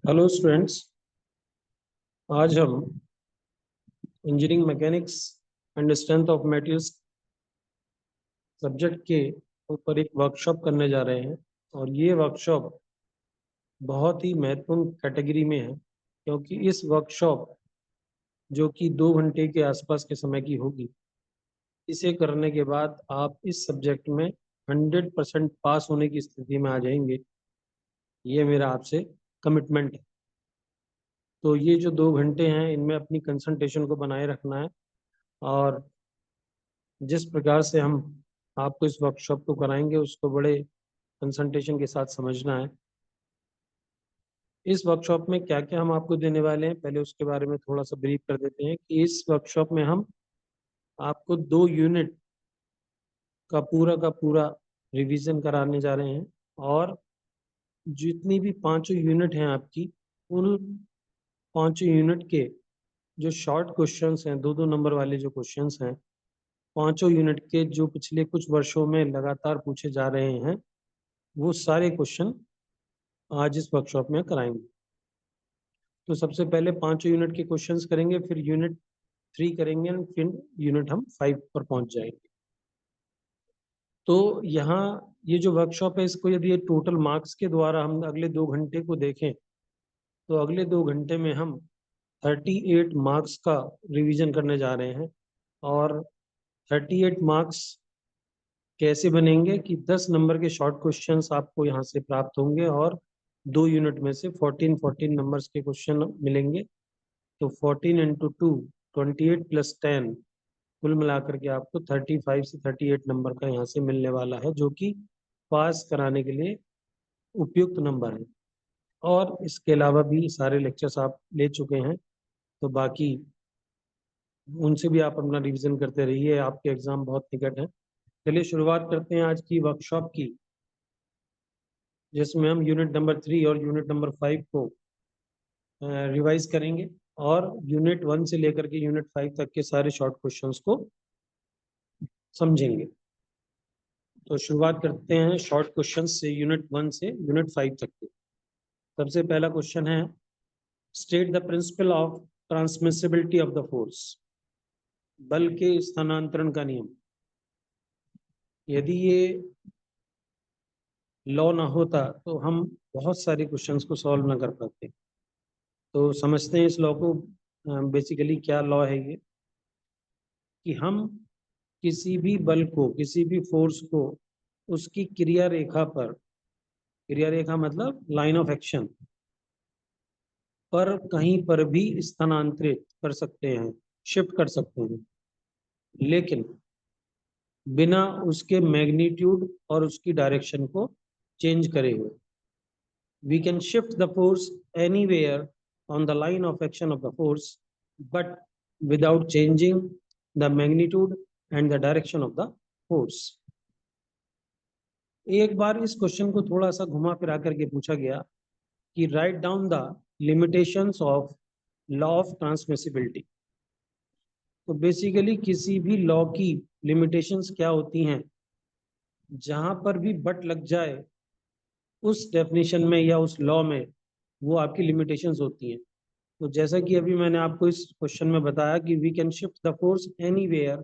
Hello students, आज हम engineering mechanics and strength of materials subject के ऊपर एक वर्कशॉप करने जा रहे हैं। और ये वर्कशॉप बहुत ही महत्वपूर्ण कैटेगरी में है, क्योंकि इस वर्कशॉप जो कि 2 घंटे के आसपास के समय की होगी, इसे करने के बाद आप इस सब्जेक्ट में 100% पास होने की स्थिति में आ जाएंगे। ये मेरा आपसे कमिटमेंट है। तो ये जो 2 घंटे हैं, इनमें अपनी कंसंट्रेशन को बनाए रखना है। और जिस प्रकार से हम आपको इस वर्कशॉप को कराएंगे, उसको बड़े कंसंट्रेशन के साथ समझना है। इस वर्कशॉप में क्या क्या हम आपको देने वाले हैं, पहले उसके बारे में थोड़ा सा ब्रीफ कर देते हैं कि इस वर्कशॉप में हम आपको 2 यूनिट का पूरा रिवीजन कराने जा रहे हैं। और जितनी भी 5 यूनिट हैं आपकी, उन 5 यूनिट के जो शॉर्ट क्वेश्चंस हैं, 2-2 नंबर वाले जो क्वेश्चंस हैं, 5 यूनिट के जो पिछले कुछ वर्षों में लगातार पूछे जा रहे हैं, वो सारे क्वेश्चन आज इस वर्कशॉप में कराएंगे। तो सबसे पहले 5 यूनिट के क्वेश्चंस करेंगे, फिर यूनिट 3 करेंगे, फिर यूनिट हम 5 पर पहुंच जाएंगे। तो यहाँ ये जो वर्कशॉप है, इसको यदि टोटल मार्क्स के द्वारा हम अगले 2 घंटे को देखें, तो अगले 2 घंटे में हम 38 मार्क्स का रिवीजन करने जा रहे हैं। और 38 मार्क्स कैसे बनेंगे कि 10 नंबर के शॉर्ट क्वेश्चंस आपको यहाँ से प्राप्त होंगे, और 2 यूनिट में से 14 नंबर्स के क्वेश्चन मिलेंगे। तो 14 इंटू 2 28 प्लस 10, कुल मिलाकर के आपको 35 से 38 नंबर का यहाँ से मिलने वाला है, जो कि पास कराने के लिए उपयुक्त नंबर है। और इसके अलावा भी सारे लेक्चर्स आप ले चुके हैं, तो बाकी उनसे भी आप अपना रिवीजन करते रहिए, आपके एग्जाम बहुत निकट है। चलिए शुरुआत करते हैं आज की वर्कशॉप की, जिसमें हम यूनिट नंबर 3 और यूनिट नंबर 5 को रिवाइज करेंगे, और यूनिट 1 से लेकर के यूनिट 5 तक के सारे शॉर्ट क्वेश्चंस को समझेंगे। तो शुरुआत करते हैं शॉर्ट क्वेश्चंस से, यूनिट 1 से यूनिट 5 तक के। सबसे पहला क्वेश्चन है, state the principle of transmissibility of the force. बल के स्थानांतरण का नियम। यदि ये लॉ ना होता तो हम बहुत सारे क्वेश्चंस को सॉल्व ना कर पाते। तो समझते हैं इस लॉ को। बेसिकली क्या लॉ है ये, कि हम किसी भी बल को, किसी भी फोर्स को उसकी क्रिया रेखा पर, क्रिया रेखा मतलब लाइन ऑफ एक्शन पर, कहीं पर भी स्थानांतरित कर सकते हैं, शिफ्ट कर सकते हैं, लेकिन बिना उसके मैग्नीट्यूड और उसकी डायरेक्शन को चेंज करे हुए। We can shift the force anywhere on the line of action of the force, but without changing the magnitude and the direction of the force. एक बार इस क्वेश्चन को थोड़ा सा घुमा फिरा करके पूछा गया कि write down the limitations of law of transmissibility. तो बेसिकली किसी भी लॉ की लिमिटेशंस क्या होती हैं, जहां पर भी बट लग जाए उस डेफिनेशन में या उस लॉ में, वो आपकी लिमिटेशंस होती हैं। तो जैसा कि अभी मैंने आपको इस क्वेश्चन में बताया कि we can shift the force anywhere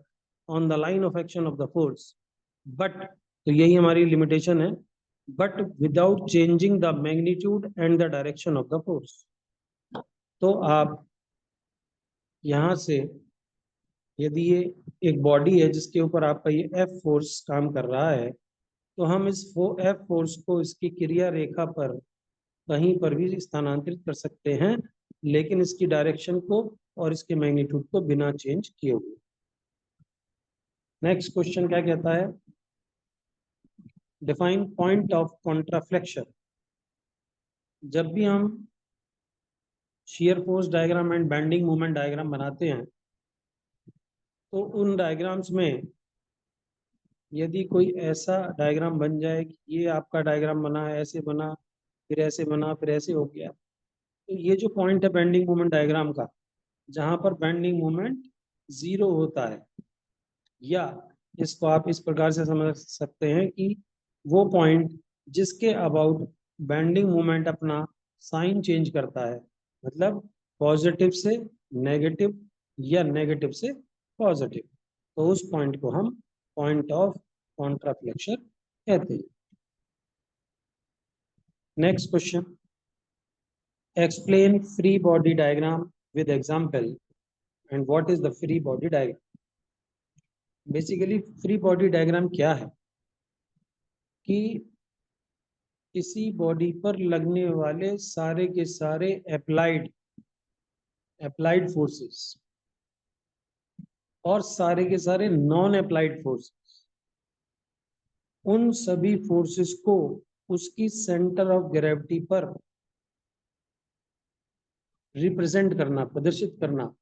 on the line of action of the force, but, तो यही हमारी लिमिटेशन है, but without changing the magnitude and the direction of the force. तो आप यहाँ से, यदि ये एक बॉडी है जिसके ऊपर आपका ये एफ फोर्स काम कर रहा है, तो हम इस एफ फोर्स को इसकी क्रिया रेखा पर कहीं पर भी स्थानांतरित कर सकते हैं, लेकिन इसकी डायरेक्शन को और इसके मैग्नीट्यूड को बिना चेंज किए हुए। नेक्स्ट क्वेश्चन क्या कहता है, डिफाइन पॉइंट ऑफ कॉन्ट्राफ्लेक्शन। जब भी हम shear force diagram and bending moment diagram बनाते हैं, तो उन डायग्राम्स में यदि कोई ऐसा डायग्राम बन जाए कि ये आपका डायग्राम बना है, ऐसे बना, फिर ऐसे बना, फिर ऐसे हो गया, तो ये जो पॉइंट है बेंडिंग मोमेंट डायग्राम का, जहां पर बेंडिंग मोमेंट 0 होता है, या इसको आप इस प्रकार से समझ सकते हैं कि वो पॉइंट जिसके अबाउट बेंडिंग मोमेंट अपना साइन चेंज करता है, मतलब पॉजिटिव से नेगेटिव या नेगेटिव से पॉजिटिव, तो उस पॉइंट को हम पॉइंट ऑफ कॉन्ट्राफ्लेक्शन कहते हैं। Next question, explain free body diagram with example and what is the free body diagram. Basically free body diagram क्या है कि किसी बॉडी पर लगने वाले सारे के सारे अप्लाइड फोर्सेस और सारे के सारे नॉन अप्लाइड फोर्सेस, उन सभी फोर्सेस को उसकी सेंटर ऑफ ग्रेविटी पर रिप्रेजेंट करना, प्रदर्शित करना,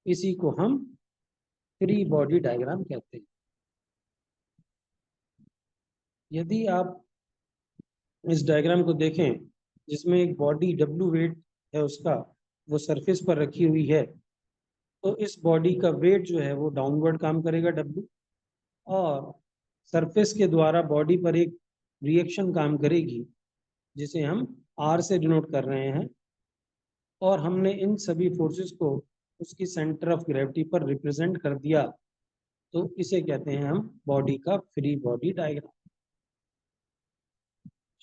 इसी को हम फ्री बॉडी डायग्राम कहते हैं। यदि आप इस डायग्राम को देखें जिसमें एक बॉडी W वेट है उसका, वो सरफेस पर रखी हुई है, तो इस बॉडी का वेट जो है वो डाउनवर्ड काम करेगा W, और सरफेस के द्वारा बॉडी पर एक रिएक्शन काम करेगी जिसे हम R से डिनोट कर रहे हैं, और हमने इन सभी फोर्सेस को उसकी सेंटर ऑफ ग्रेविटी पर रिप्रेजेंट कर दिया, तो इसे कहते हैं हम बॉडी का फ्री बॉडी डायग्राम।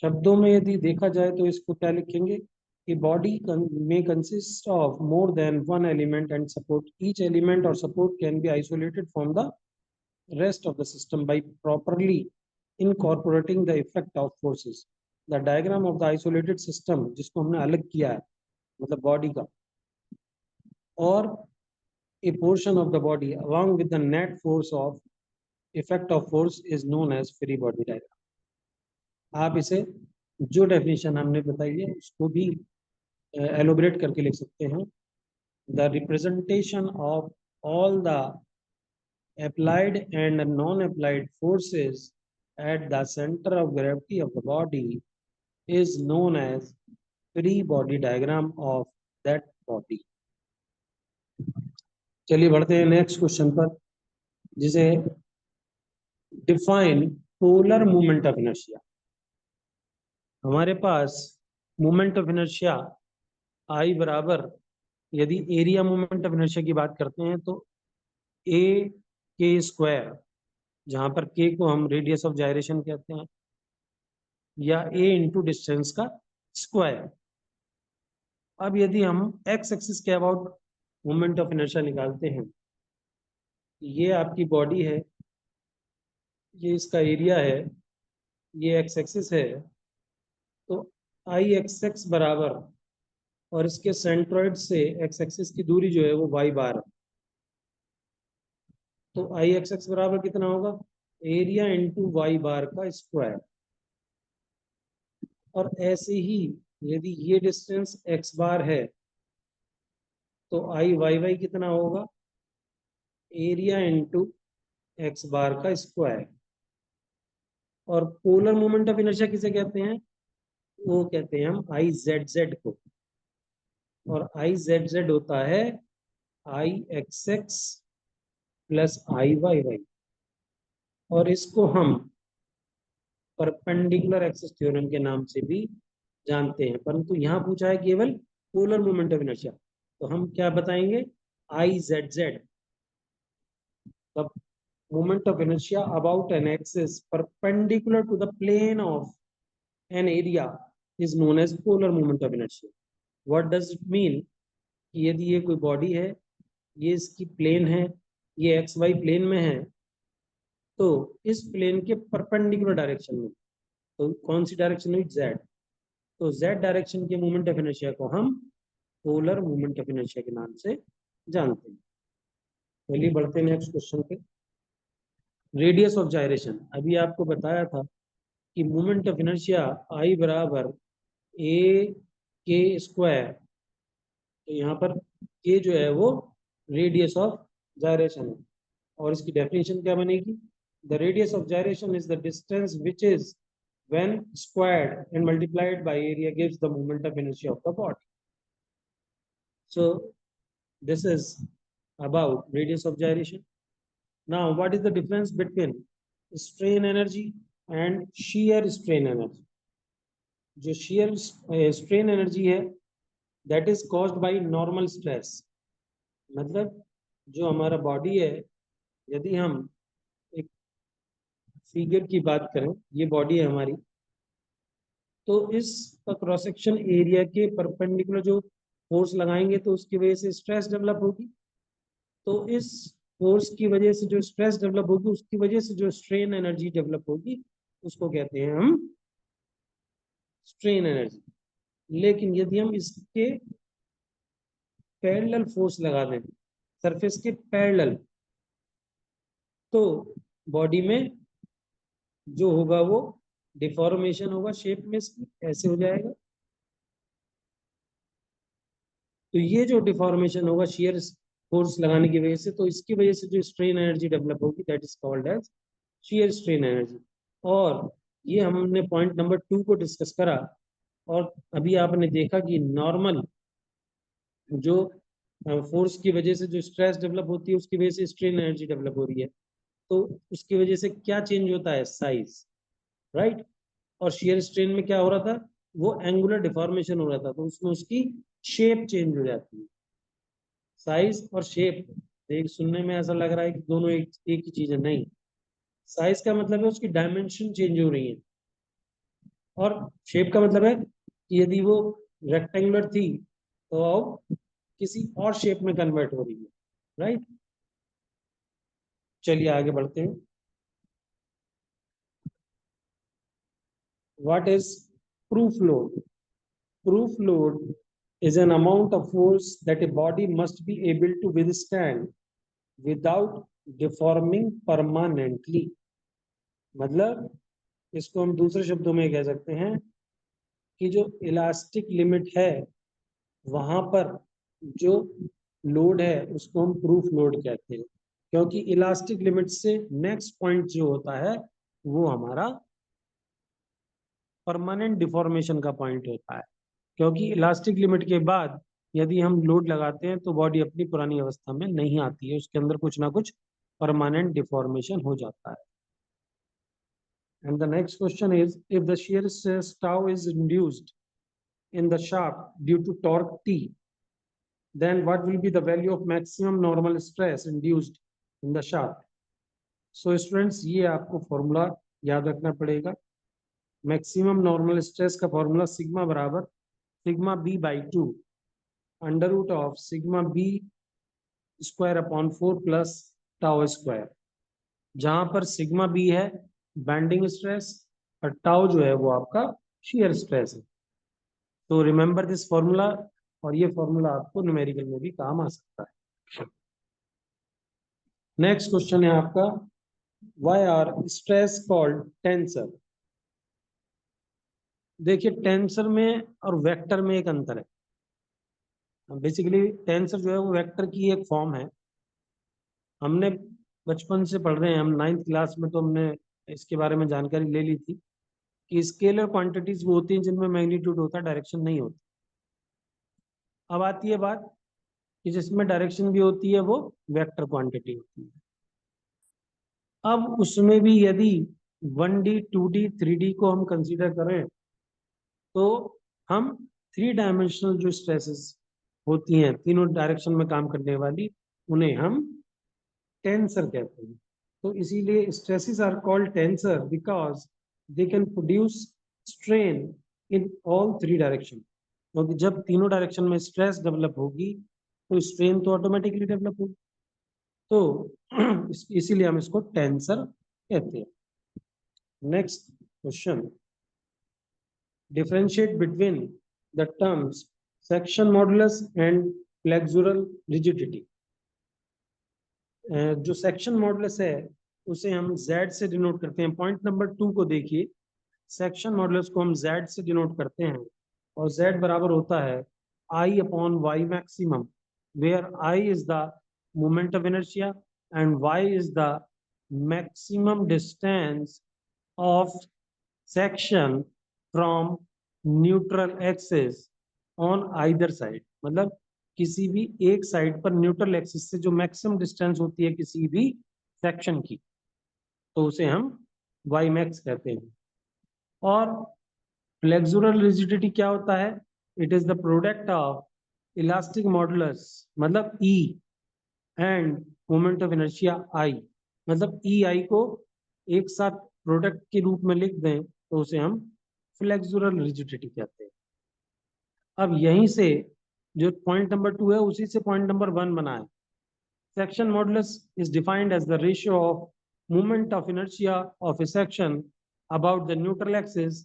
शब्दों में यदि देखा जाए तो इसको क्या लिखेंगे कि बॉडी में consist of more than one element and support each element और support can be isolated from the rest of the system by properly incorporating the effect of forces. The diagram of the isolated system, जिसको हमने अलग किया है मतलब body का, और a portion of the body along with the net force of effect of force is known as free body diagram. आप इसे जो डेफिनेशन हमने बताई है उसको भी एलोबरेट करके लिख सकते हैं। The representation of all the applied and non-applied forces at the center of gravity of the body is known as free body diagram of that body. चलिए बढ़ते हैं नेक्स्ट क्वेश्चन पर, जिसे define polar moment of inertia. हमारे पास moment of inertia आई बराबर, यदि area moment of inertia की बात करते हैं तो ए के स्क्वायर, जहां पर के को हम रेडियस ऑफ जायरेशन कहते हैं, या ए इंटू डिस्टेंस का स्क्वायर। अब यदि हम एक्स एक्सिस के अबाउट मोमेंट ऑफ इनर्शिया निकालते हैं, ये आपकी बॉडी है, ये इसका एरिया है, ये एक्स एक्सिस है, तो आई एक्स एक्स बराबर, और इसके सेंट्रॉइड से एक्स एक्सिस की दूरी जो है वो वाई बार है, तो आई एक्स एक्स बराबर कितना होगा, एरिया इंटू वाई बार का स्क्वायर। और ऐसे ही यदि ये डिस्टेंस एक्स बार है तो आई वाई वाई कितना होगा, एरिया इंटू एक्स बार का स्क्वायर। और पोलर मोमेंट ऑफ इनर्शिया किसे कहते हैं, वो कहते हैं हम आई जेड जेड को, और आई जेड जेड होता है आई एक्स एक्स प्लस आई वाई वाई, और इसको हम परपेंडिकुलर एक्सिस थ्योरम के नाम से भी जानते हैं, परंतु यहाँ पूछा है केवल पोलर मोमेंट ऑफ इनर्शिया, तो हम क्या बताएंगे, I Z Z, the moment of inertia about an axis perpendicular to the plane of an area is known as polar moment of inertia. What does it mean? कि यदि ये कोई body है, ये इसकी प्लेन है, ये एक्स वाई प्लेन में है, तो इस प्लेन के परपेंडिकुलर डायरेक्शन में, तो कौन सी डायरेक्शन हुई, जेड, तो जेड डायरेक्शन के मोमेंट ऑफ इनर्शिया को हम पोलर मोमेंट ऑफ इनर्शिया के नाम से जानते हैं। चलिए बढ़ते हैं नेक्स्ट क्वेश्चन पे। रेडियस ऑफ जायरेशन, अभी आपको बताया था कि मोमेंट ऑफ इनर्शिया आई बराबर ए के स्क्वायर, तो यहाँ पर के जो है वो रेडियस ऑफ जायरेशन है, और इसकी डेफिनेशन क्या बनेगी, the radius of gyration is the distance which is when squared and multiplied by area gives the moment of inertia of the body. So this is about radius of gyration. Now what is the difference between strain energy and shear strain energy? जो shear strain energy है that is caused by normal stress, मतलब जो हमारा body है, यदि हम एक figure की बात करें, ये बॉडी है हमारी, तो इस क्रॉस सेक्शन एरिया के परपेंडिकुलर जो फोर्स लगाएंगे तो उसकी वजह से स्ट्रेस डेवलप होगी। तो इस फोर्स की वजह से जो स्ट्रेस डेवलप होगी, उसकी वजह से जो स्ट्रेन एनर्जी डेवलप होगी, उसको कहते हैं हम स्ट्रेन एनर्जी। लेकिन यदि हम इसके पैरेलल फोर्स लगा दें, सरफेस के पैरेलल, तो बॉडी में जो होगा वो डिफॉर्मेशन होगा शेप में इसकी, ऐसे हो जाएगा। तो ये जो डिफॉर्मेशन होगा शियर फोर्स लगाने की वजह से, तो इसकी वजह से जो स्ट्रेन एनर्जी डेवलप होगी that is called as shear strain energy. और ये हमने पॉइंट नंबर 2 को डिस्कस करा। और अभी आपने देखा कि नॉर्मल जो फोर्स की वजह से जो स्ट्रेस डेवलप होती है, उसकी वजह से स्ट्रेन एनर्जी डेवलप हो रही है। तो उसकी वजह से क्या चेंज होता है? Size, right. और शियर स्ट्रेन में क्या हो रहा था? वो एंगुलर डिफॉर्मेशन हो रहा था, तो उसमें उसकी शेप चेंज हो जाती है। साइज और शेप, एक सुनने में ऐसा लग रहा है कि दोनों एक ही चीज है, नहीं। साइज का मतलब है उसकी डायमेंशन चेंज हो रही है, और शेप का मतलब है कि यदि वो रेक्टेंगुलर थी तो अब किसी और शेप में कन्वर्ट हो रही है, राइट। चलिए आगे बढ़ते हैं। What is proof load? Proof load is an amount of force that a body must be able to withstand without deforming permanently। मतलब इसको हम दूसरे शब्दों में कह सकते हैं कि जो इलास्टिक लिमिट है, वहां पर जो लोड है उसको हम प्रूफ लोड कहते हैं, क्योंकि इलास्टिक लिमिट से नेक्स्ट पॉइंट जो होता है वो हमारा परमानेंट डिफॉर्मेशन का पॉइंट होता है। क्योंकि इलास्टिक लिमिट के बाद यदि हम लोड लगाते हैं तो बॉडी अपनी पुरानी अवस्था में नहीं आती है, उसके अंदर कुछ ना कुछ परमानेंट डिफॉर्मेशन हो जाता है। And the next question is, if the shear stress tau is induced in the shaft due to torque T, then what will be the value of maximum normal stress induced in the shaft? So students, ये आपको formula याद रखना पड़ेगा। Maximum normal stress का formula sigma बराबर sigma b by 2 under root of sigma b square upon 4 plus tau square, जहां पर sigma b है बैंडिंग स्ट्रेस और टाउ जो है वो आपका शियर स्ट्रेस है। तो रिमेंबर दिस फॉर्मूला, और ये फॉर्मूला आपको न्यूमेरिकल में भी काम आ सकता है। नेक्स्ट क्वेश्चन है आपका, why are stress called tensor? देखिए टेंसर में और वेक्टर में एक अंतर है। बेसिकली टेंसर जो है वो वेक्टर की एक फॉर्म है। हमने बचपन से पढ़ रहे हैं, हम 9th क्लास में तो हमने इसके बारे में जानकारी ले ली थी कि स्केलर क्वांटिटीज वो होती हैं जिनमें मैग्नीट्यूड होता है, डायरेक्शन नहीं होती। अब आती है बात कि जिसमें डायरेक्शन भी होती है वो वेक्टर क्वांटिटी होती है। अब उसमें भी यदि 1D 2D 3D को हम कंसीडर करें तो हम 3 डायमेंशनल जो स्ट्रेसेस होती हैं, तीनों डायरेक्शन में काम करने वाली, उन्हें हम टेंसर कहते हैं। तो इसीलिए stresses are called tensor because they can produce strain in all 3 direction. क्योंकि जब तीनों डायरेक्शन में स्ट्रेस डेवलप होगी तो स्ट्रेन तो ऑटोमेटिकली डेवलप होगी। तो इसीलिए हम इसको टेंसर कहते हैं। Next question, differentiate between the terms section modulus and flexural rigidity. जो सेक्शन मॉडुलस है उसे हम Z से डिनोट करते हैं। पॉइंट नंबर 2 को देखिए, सेक्शन मॉडुलस को हम Z से डिनोट करते हैं और Z बराबर होता है I upon Y maximum, where I is the moment of inertia and Y is the maximum distance of section from neutral axis on either side. मतलब किसी भी एक साइड पर न्यूट्रल एक्सिस से जो मैक्सिमम डिस्टेंस होती है किसी भी सेक्शन की, तो उसे हम वाई मैक्स कहते हैं। और फ्लेक्सुरल रिजिडिटी क्या होता है? It is the product of elastic modulus मतलब E and moment of inertia I, मतलब ई आई को एक साथ प्रोडक्ट के रूप में लिख दें तो उसे हम फ्लेक्सुरल रिजिडिटी कहते हैं। अब यहीं से जो पॉइंट नंबर 2 है उसी से पॉइंट नंबर 1 बना है। Section modulus is defined as the ratio of moment of inertia of a section about the neutral axis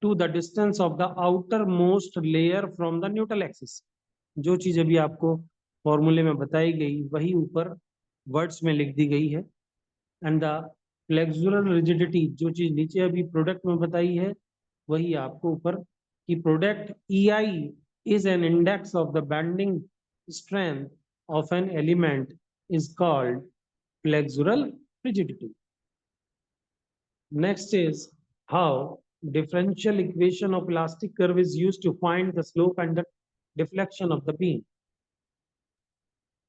to the distance of the outermost layer from the neutral axis. जो चीज अभी आपको फॉर्मूले में बताई गई वही ऊपर वर्ड्स में लिख दी गई है। एंड द फ्लेक्सुरल रिजिडिटी, जो चीज नीचे अभी प्रोडक्ट में बताई है वही आपको ऊपर कि product EI is an index of the bending strength of an element is called flexural rigidity. Next is how differential equation of elastic curve is used to find the slope and the deflection of the beam.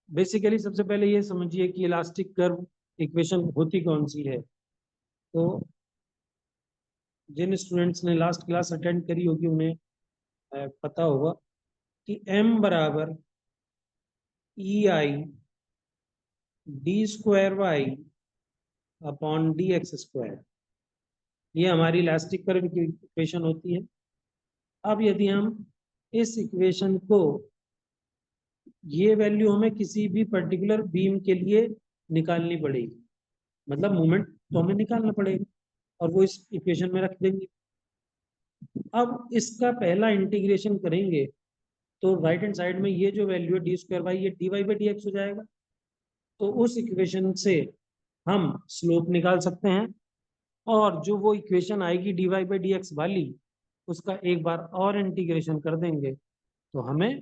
Basically सबसे पहले ये समझिए कि elastic curve equation होती कौन सी है। तो जिन students ने लास्ट क्लास अटेंड करी होगी उन्हें पता होगा कि m बराबर EI d² अपॉन dx², ये हमारी इलास्टिक कर्व की इक्वेशन होती है। अब यदि हम इस इक्वेशन को, ये वैल्यू हमें किसी भी पर्टिकुलर बीम के लिए निकालनी पड़ेगी, मतलब मोमेंट तो हमें निकालना पड़ेगा और वो इस इक्वेशन में रख देंगे। अब इसका पहला इंटीग्रेशन करेंगे तो राइट हैंड साइड में ये जो वैल्यू है d² ये dy/dx हो जाएगा। तो उस इक्वेशन से हम स्लोप निकाल सकते हैं और जो वो इक्वेशन आएगी dy/dx वाली उसका एक बार और इंटीग्रेशन कर देंगे तो हमें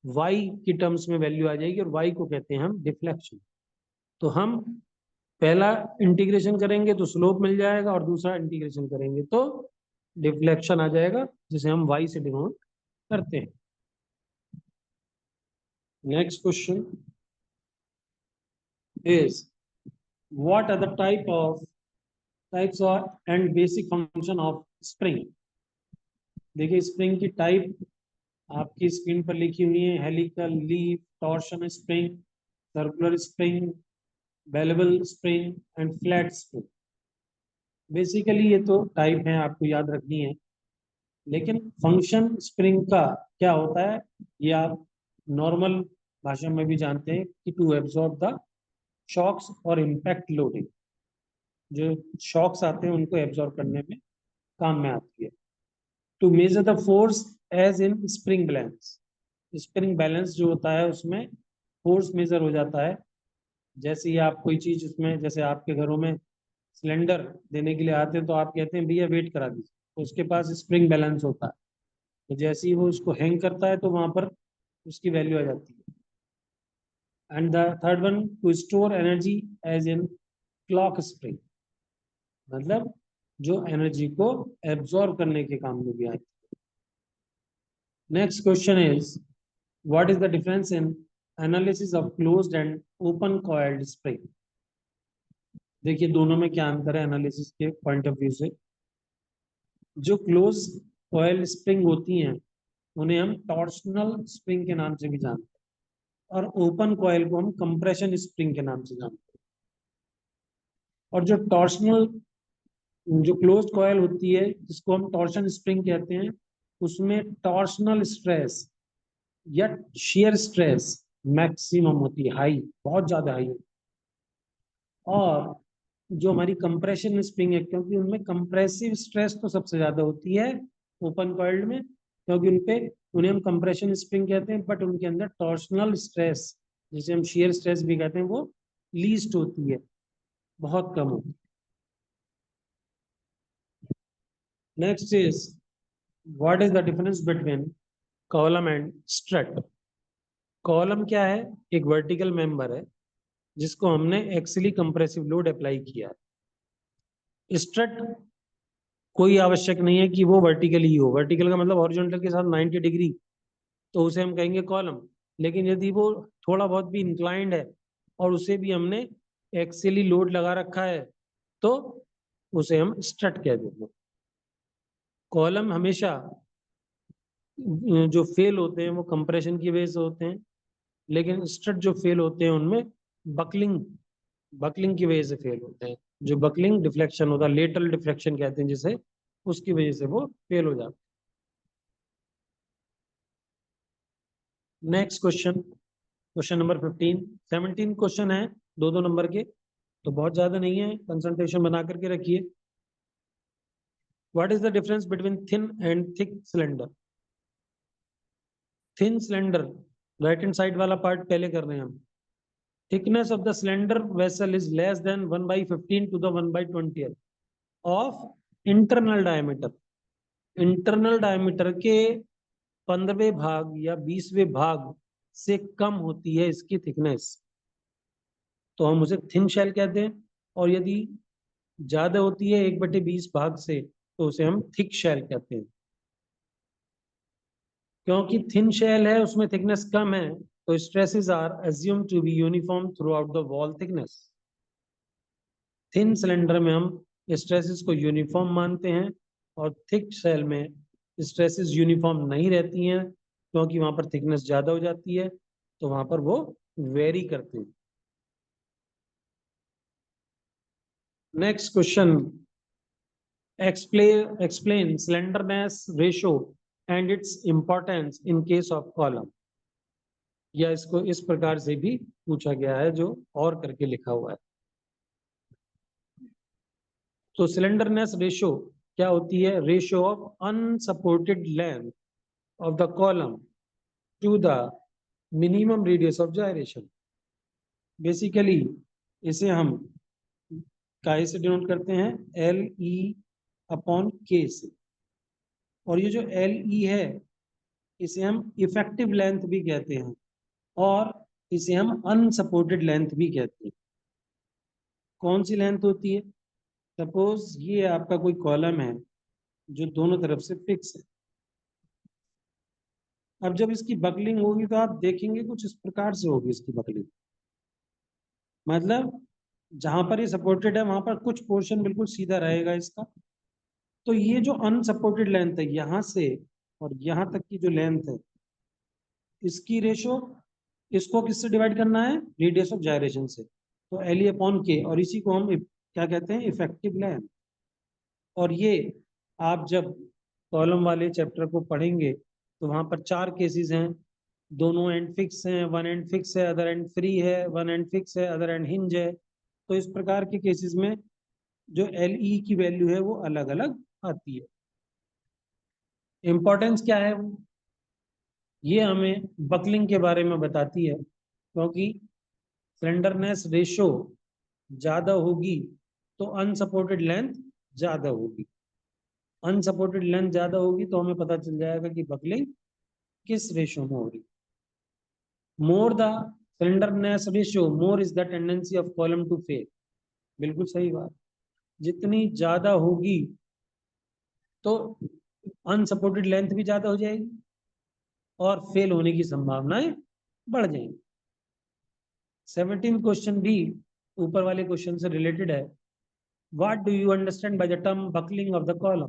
y की टर्म्स में वैल्यू आ जाएगी और y को कहते हैं हम डिफ्लेक्शन। तो हम पहला इंटीग्रेशन करेंगे तो स्लोप मिल जाएगा और दूसरा इंटीग्रेशन करेंगे तो डिफ्लेक्शन आ जाएगा जिसे हम y से डिनोट करते हैं। Next question is what are the types and basic function of spring. देखिए स्प्रिंग की टाइप आपकी स्क्रीन पर लिखी हुई है, helical, leaf, torsion spring, circular spring, Belleville spring and flat spring. Basically ये तो टाइप है, आपको याद रखनी है, लेकिन फंक्शन स्प्रिंग का क्या होता है ये आप नॉर्मल भाषा में भी जानते हैं कि टू एब्जॉर्ब द शॉक्स और इम्पैक्ट लोडिंग, जो शॉक्स आते हैं उनको एब्जॉर्ब करने में काम में आती है। To measure the force as in spring balance, spring balance जो होता है उसमें फोर्स मेजर हो जाता है। जैसे ही आप कोई चीज उसमें, जैसे आपके घरों में सिलेंडर देने के लिए आते हैं तो आप कहते हैं भैया वेट करा दीजिए, तो उसके पास स्प्रिंग बैलेंस होता है, तो जैसे ही वो उसको हैंग करता है तो वहां पर उसकी वैल्यू आ जाती है। And the third one to store energy as in clock spring, मतलब जो एनर्जी को एब्जॉर्ब करने के काम में भी आती है। Next question is what is the difference in analysis of closed end open coiled spring. देखिए दोनों में क्या अंतर है एनालिसिस के पॉइंट ऑफ व्यू से। जो क्लोज कॉइल स्प्रिंग होती हैं उन्हें हम टॉर्शनल स्प्रिंग के नाम से भी जानते हैं और ओपन कॉइल को हम कंप्रेशन स्प्रिंग के नाम से जानते हैं। और जो टॉर्शनल, जो क्लोज कॉइल होती है जिसको हम टॉर्शन स्प्रिंग कहते हैं, उसमें टॉर्शनल स्ट्रेस या शियर स्ट्रेस मैक्सिमम होती है, हाई, बहुत ज्यादा हाई होती है। और जो हमारी कंप्रेशन स्प्रिंग है, क्योंकि उनमें कंप्रेसिव स्ट्रेस तो सबसे ज्यादा होती है ओपन कॉइल्ड में, क्योंकि उन्हें हम कंप्रेशन स्प्रिंग कहते हैं, बट उनके अंदर टॉर्शनल स्ट्रेस जिसे हम शियर स्ट्रेस भी कहते हैं वो लीस्ट होती है, बहुत कम होती है। Next is what is the difference between column and strut. Column क्या है? एक वर्टिकल मेंबर है जिसको हमने एक्सियली कंप्रेसिव लोड अप्लाई किया है। स्ट्रट कोई आवश्यक नहीं है कि वो वर्टिकल ही हो, वर्टिकल का मतलब हॉरिजॉन्टल के साथ 90 डिग्री, तो उसे हम कहेंगे कॉलम। लेकिन यदि वो थोड़ा बहुत भी इंक्लाइंड है और उसे भी हमने एक्सियली लोड लगा रखा है तो उसे हम स्ट्रट कह देते हैं। कॉलम हमेशा जो फेल होते हैं वो कंप्रेशन की वजह से होते हैं, लेकिन स्टड जो फेल होते हैं उनमें बकलिंग की वजह से फेल होते हैं। जो बकलिंग डिफ्लेक्शन होता है, लेटरल डिफ्लेक्शन कहते हैं जिसे, उसकी वजह से वो फेल हो जाते हैं। Next question, question number 15। 17 question है, दो दो नंबर के, तो बहुत ज्यादा नहीं है, कंसंट्रेशन बना करके रखिए। What is the difference between thin and thick cylinder? Thin cylinder, right hand side वाला पार्ट पहले कर रहे हैं हम। Thickness of the cylinder vessel is less then 1/15 to the 1/20 of internal diameter. Internal diameter के 15वें भाग या 20वें भाग से कम होती है इसकी थिकनेस, तो हम उसे थिन शेल कहते हैं। और यदि ज्यादा होती है 1/20 भाग से, तो उसे हम थिक शेल कहते हैं। क्योंकि थिन शेल है, उसमें थिकनेस कम है, तो stresses are assume to be uniform throughout the wall thickness. Thin cylinder में हम स्ट्रेसेस को यूनिफॉर्म मानते हैं, और थिक शेल में स्ट्रेसेस यूनिफॉर्म नहीं रहती हैं, क्योंकि वहां पर थिकनेस ज्यादा हो जाती है, तो वहां पर वो वेरी करते हैं। Next question, explain slenderness ratio and its importance in case of column। या इसको इस प्रकार से भी पूछा गया है, जो और करके लिखा हुआ है। तो स्लेंडरनेस रेशियो क्या होती है? Ratio of unsupported length of the column to the minimum radius of gyration. Basically इसे हम काहे से डिनोट करते हैं? LE/K से। और ये जो LE है, इसे हम इफेक्टिव लेंथ भी कहते हैं, और इसे हम अनसपोर्टेड लेंथ भी कहते हैं। कौन सी लेंथ होती है? सपोज ये आपका कोई कॉलम है जो दोनों तरफ से फिक्स है। अब जब इसकी बकलिंग होगी तो आप देखेंगे कुछ इस प्रकार से होगी इसकी बकलिंग। मतलब जहां पर ये सपोर्टेड है वहां पर कुछ पोर्शन बिल्कुल सीधा रहेगा इसका। तो ये जो अनसपोर्टेड लेंथ है यहां से और यहां तक की जो लेंथ है, इसकी रेशो, इसको किससे डिवाइड करना है? रेडियस ऑफ जायरेशन से। तो LE/K, और इसी को हम क्या कहते हैं? Effective length. और ये आप जब कॉलम वाले चैप्टर को पढ़ेंगे तो वहां पर 4 केसेस हैं। दोनों एंड फिक्स हैं, वन एंड फिक्स है, अदर एंड फ्री है, वन एंड फिक्स है, अदर एंड हिंज है। तो इस प्रकार के केसेस में जो LE की वैल्यू है वो अलग अलग आती है। इंपॉर्टेंस क्या है? ये हमें बकलिंग के बारे में बताती है, क्योंकि स्लेंडरनेस रेशो ज्यादा होगी तो अनसपोर्टेड लेंथ ज्यादा होगी। अनसपोर्टेड लेंथ ज्यादा होगी तो हमें पता चल जाएगा कि बकलिंग किस रेशो में हो रही। More the slenderness ratio, more is the tendency of column to fail. बिल्कुल सही बात। जितनी ज्यादा होगी तो अनसपोर्टेड लेंथ भी ज्यादा हो जाएगी और फेल होने की संभावनाएं बढ़ जाएंगी। 17 क्वेश्चन भी ऊपर वाले क्वेश्चन से रिलेटेड है। What do you understand by the term buckling of the column?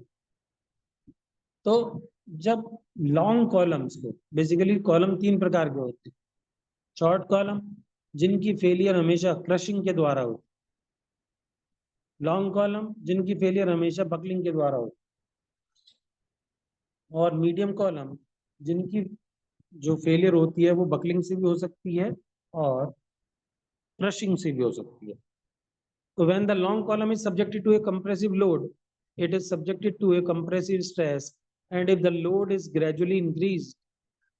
तो जब लॉन्ग कॉलम्स को, बेसिकली कॉलम 3 प्रकार के होते हैं। शॉर्ट कॉलम, जिनकी फेलियर हमेशा क्रशिंग के द्वारा होती है। लॉन्ग कॉलम, जिनकी फेलियर हमेशा बकलिंग के द्वारा होती है। और मीडियम कॉलम, जिनकी जो फेलियर होती है वो बकलिंग से भी हो सकती है और क्रशिंग से भी हो सकती है। तो when the long column is subjected to a compressive load, it is subjected to a compressive stress, and if the load is gradually increased,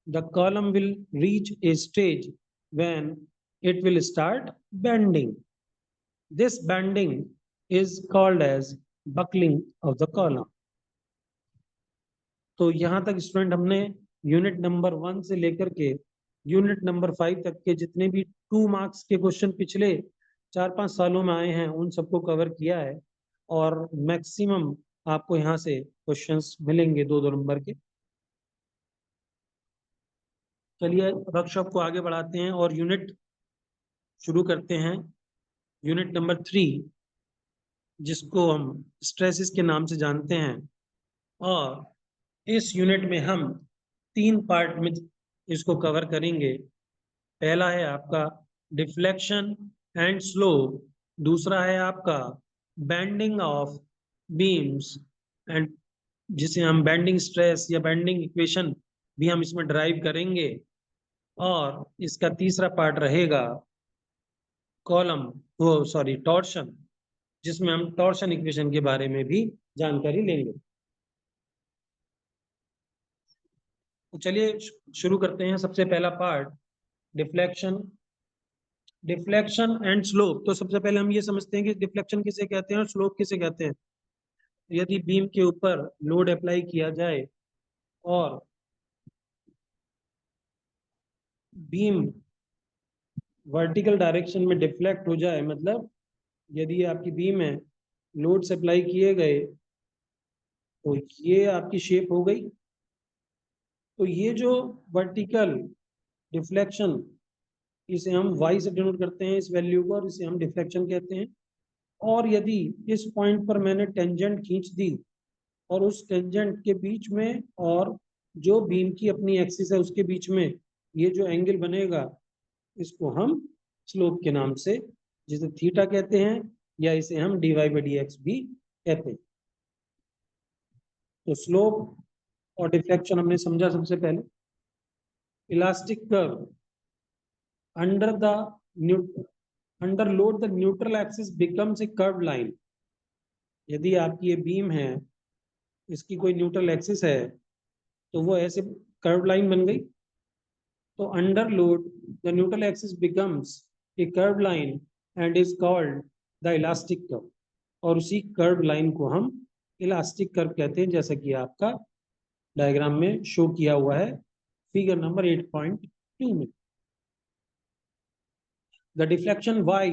the column will reach a stage when it will start bending. This bending is called as buckling of the column. तो यहां तक student हमने unit number 1 से लेकर के unit number 5 तक के जितने भी 2 मार्क्स के क्वेश्चन पिछले 4-5 सालों में आए हैं उन सबको कवर किया है। और मैक्सिमम आपको यहाँ से क्वेश्चंस मिलेंगे 2-2 नंबर के। चलिए वर्कशॉप को आगे बढ़ाते हैं और यूनिट शुरू करते हैं। यूनिट नंबर 3, जिसको हम स्ट्रेसेस के नाम से जानते हैं, और इस यूनिट में हम 3 पार्ट में इसको कवर करेंगे। पहला है आपका डिफ्लेक्शन एंड स्लोप, दूसरा है आपका बेंडिंग ऑफ बीम्स एंड जिसे हम बेंडिंग स्ट्रेस या बेंडिंग इक्वेशन भी हम इसमें ड्राइव करेंगे, और इसका तीसरा पार्ट रहेगा कॉलम वो सॉरी टॉर्शन, जिसमें हम टॉर्शन इक्वेशन के बारे में भी जानकारी लेंगे। तो चलिए शुरू करते हैं। सबसे पहला पार्ट डिफ्लेक्शन एंड स्लोप। तो सबसे पहले हम ये समझते हैं कि डिफ्लेक्शन किसे कहते हैं और स्लोप किसे कहते हैं। यदि बीम के ऊपर लोड अप्लाई किया जाए और बीम वर्टिकल डायरेक्शन में डिफ्लेक्ट हो जाए, मतलब यदि आपकी बीम है, लोड सप्लाई किए गए तो ये आपकी शेप हो गई। तो ये जो वर्टिकल डिफ्लेक्शन, इसे हम y से डिनोट करते हैं इस वैल्यू को, और इसे हम डिफ्लेक्शन कहते हैं। और यदि इस पॉइंट पर मैंने टेंजेंट खींच दी और उस टेंजेंट के बीच में और जो बीम की अपनी एक्सिस है उसके बीच में ये जो एंगल बनेगा, इसको हम स्लोप के नाम से, जिसे थीटा कहते हैं, या इसे हम dy/dx भी कहते हैं। तो स्लोप और डिफ्लेक्शन हमने समझा। सबसे पहले elastic curve under the under load the neutral axis becomes a curve line. यदि आपकी ये बीम है, इसकी कोई न्यूट्रल एक्सिस है, तो वो ऐसे कर्व लाइन बन गई। तो under load the neutral axis becomes a curve line and is called the elastic curve, और उसी कर्व लाइन को हम इलास्टिक कर्व कहते हैं, जैसा कि आपका डायग्राम में शो किया हुआ है फिगर नंबर 8.2 में। The deflection y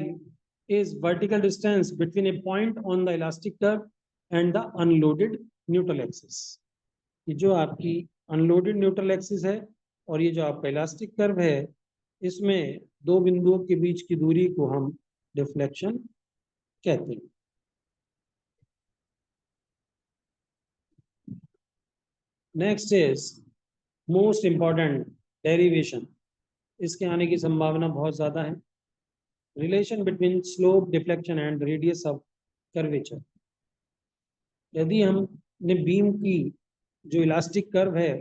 is vertical distance between a point on the elastic curve and the unloaded neutral axis. ये जो आपकी अनलोडेड न्यूट्रल एक्सिस है और ये जो आपका इलास्टिक कर्व है, इसमें दो बिंदुओं के बीच की दूरी को हम डिफ्लेक्शन कहते हैं। Next is most important derivation. इसके आने की संभावना बहुत ज्यादा है। Relation between slope, deflection and radius of curvature. यदि हमने बीम की जो इलास्टिक कर्व है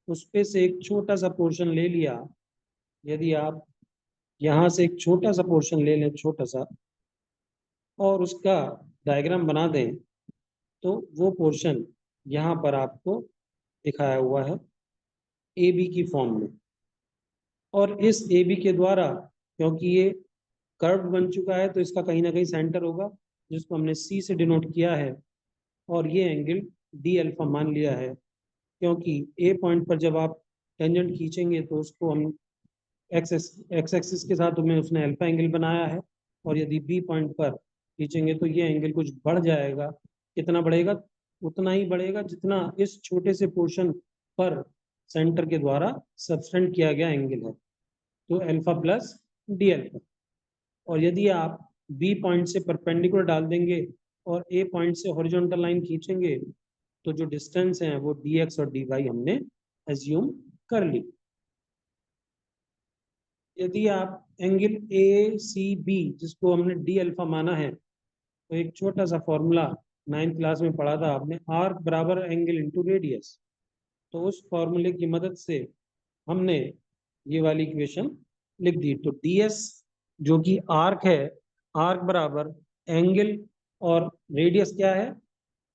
उस पे से एक छोटा सा पोर्शन ले लिया, यदि आप यहाँ से एक छोटा सा पोर्शन ले लें, छोटा सा, और उसका डायग्राम बना दें, तो वो पोर्शन यहाँ पर आपको दिखाया हुआ है ए बी की फॉर्म में। और इस ए बी के द्वारा, क्योंकि ये कर्व बन चुका है, तो इसका कहीं ना कहीं सेंटर होगा, जिसको हमने सी से डिनोट किया है, और ये एंगल डी अल्फा मान लिया है, क्योंकि ए पॉइंट पर जब आप टेंजेंट खींचेंगे तो उसको हम एक्स एक्सिस के साथ में उसने अल्फा एंगल बनाया है, और यदि बी पॉइंट पर खींचेंगे तो ये एंगल कुछ बढ़ जाएगा। कितना बढ़ेगा? उतना ही बढ़ेगा जितना इस छोटे से पोर्शन पर सेंटर के द्वारा सबटेंड किया गया एंगल है, तो अल्फा प्लस डी अल्फा। और यदि आप बी पॉइंट से परपेंडिकुलर डाल देंगे और ए पॉइंट से हॉरिजॉन्टल लाइन खींचेंगे, तो जो डिस्टेंस है वो dx और dy हमने एज्यूम कर ली। यदि आप एंगल ए सी बी, जिसको हमने डी अल्फा माना है, तो एक छोटा सा फॉर्मूला 9th क्लास में पढ़ा था आपने, आर्क बराबर एंगल इंटू रेडियस। तो उस फॉर्मूले की मदद से हमने ये वाली इक्वेशन लिख दी। तो ds जो कि आर्क है, आर्क बराबर एंगल, और रेडियस क्या है?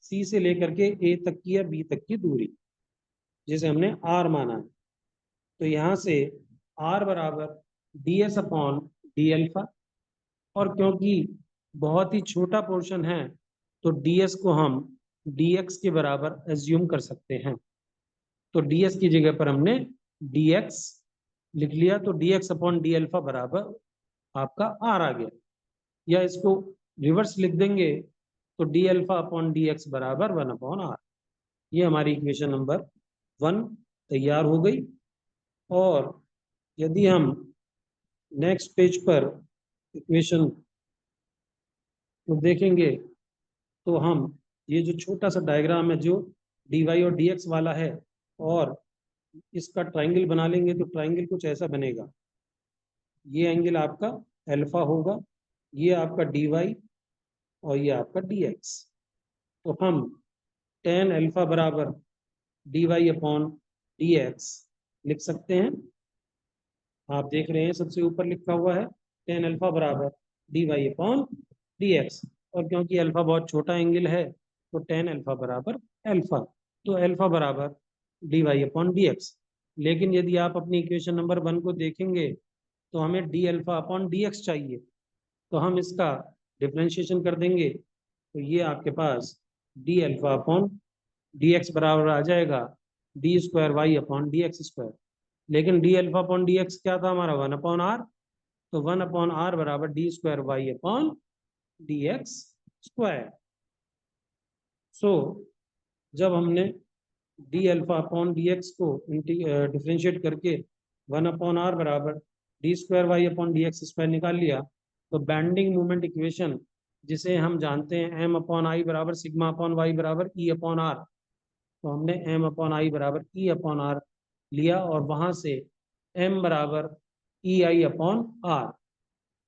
सी से लेकर के ए तक की या बी तक की दूरी, जिसे हमने आर माना है। तो यहाँ से आर बराबर ds अपॉन डी अल्फा, और क्योंकि बहुत ही छोटा पोर्शन है तो ds को हम dx के बराबर एज्यूम कर सकते हैं। तो ds की जगह पर हमने dx लिख लिया, तो dx अपॉन डी अल्फा बराबर आपका आर आ गया। या इसको रिवर्स लिख देंगे तो D alpha upon d x बराबर 1 अपॉन आर। ये हमारी इक्वेशन नंबर 1 तैयार हो गई। और यदि हम नेक्स्ट पेज पर इक्वेशन को देखेंगे, तो हम ये जो छोटा सा डायग्राम है जो dy और dx वाला है और इसका ट्राइंगल बना लेंगे तो ट्राइंगल कुछ ऐसा बनेगा। ये एंगल आपका अल्फा होगा, ये आपका dy और ये आपका dx। तो हम tan अल्फा बराबर dy अपॉन dx लिख सकते हैं। आप देख रहे हैं सबसे ऊपर लिखा हुआ है tan अल्फा बराबर dy अपॉन dx, और क्योंकि अल्फा बहुत छोटा एंगल है तो tan अल्फा बराबर अल्फा, तो अल्फा बराबर dy अपॉन dx। लेकिन यदि आप अपनी इक्वेशन नंबर 1 को देखेंगे तो हमें d अल्फा अपॉन dx चाहिए, तो हम इसका डिफरेंशिएशन कर देंगे तो ये आपके पास d अल्फा अपॉन dx बराबर आ जाएगा d square y upon dx square. लेकिन d अल्फा अपॉन dx क्या था हमारा 1 अपॉन r, तो 1 अपॉन r बराबर d square y upon dx square. So जब हमने d अल्फा अपॉन dx को डिफरेंशिएट करके 1 अपॉन r बराबर d square y upon dx square निकाल लिया, तो बैंडिंग मोमेंट इक्वेशन जिसे हम जानते हैं m अपॉन आई बराबर सिग्मा अपॉन वाई बराबर e अपॉन r, तो हमने m अपॉन आई बराबर e अपॉन r लिया और वहां से m बराबर ई आई अपॉन आर,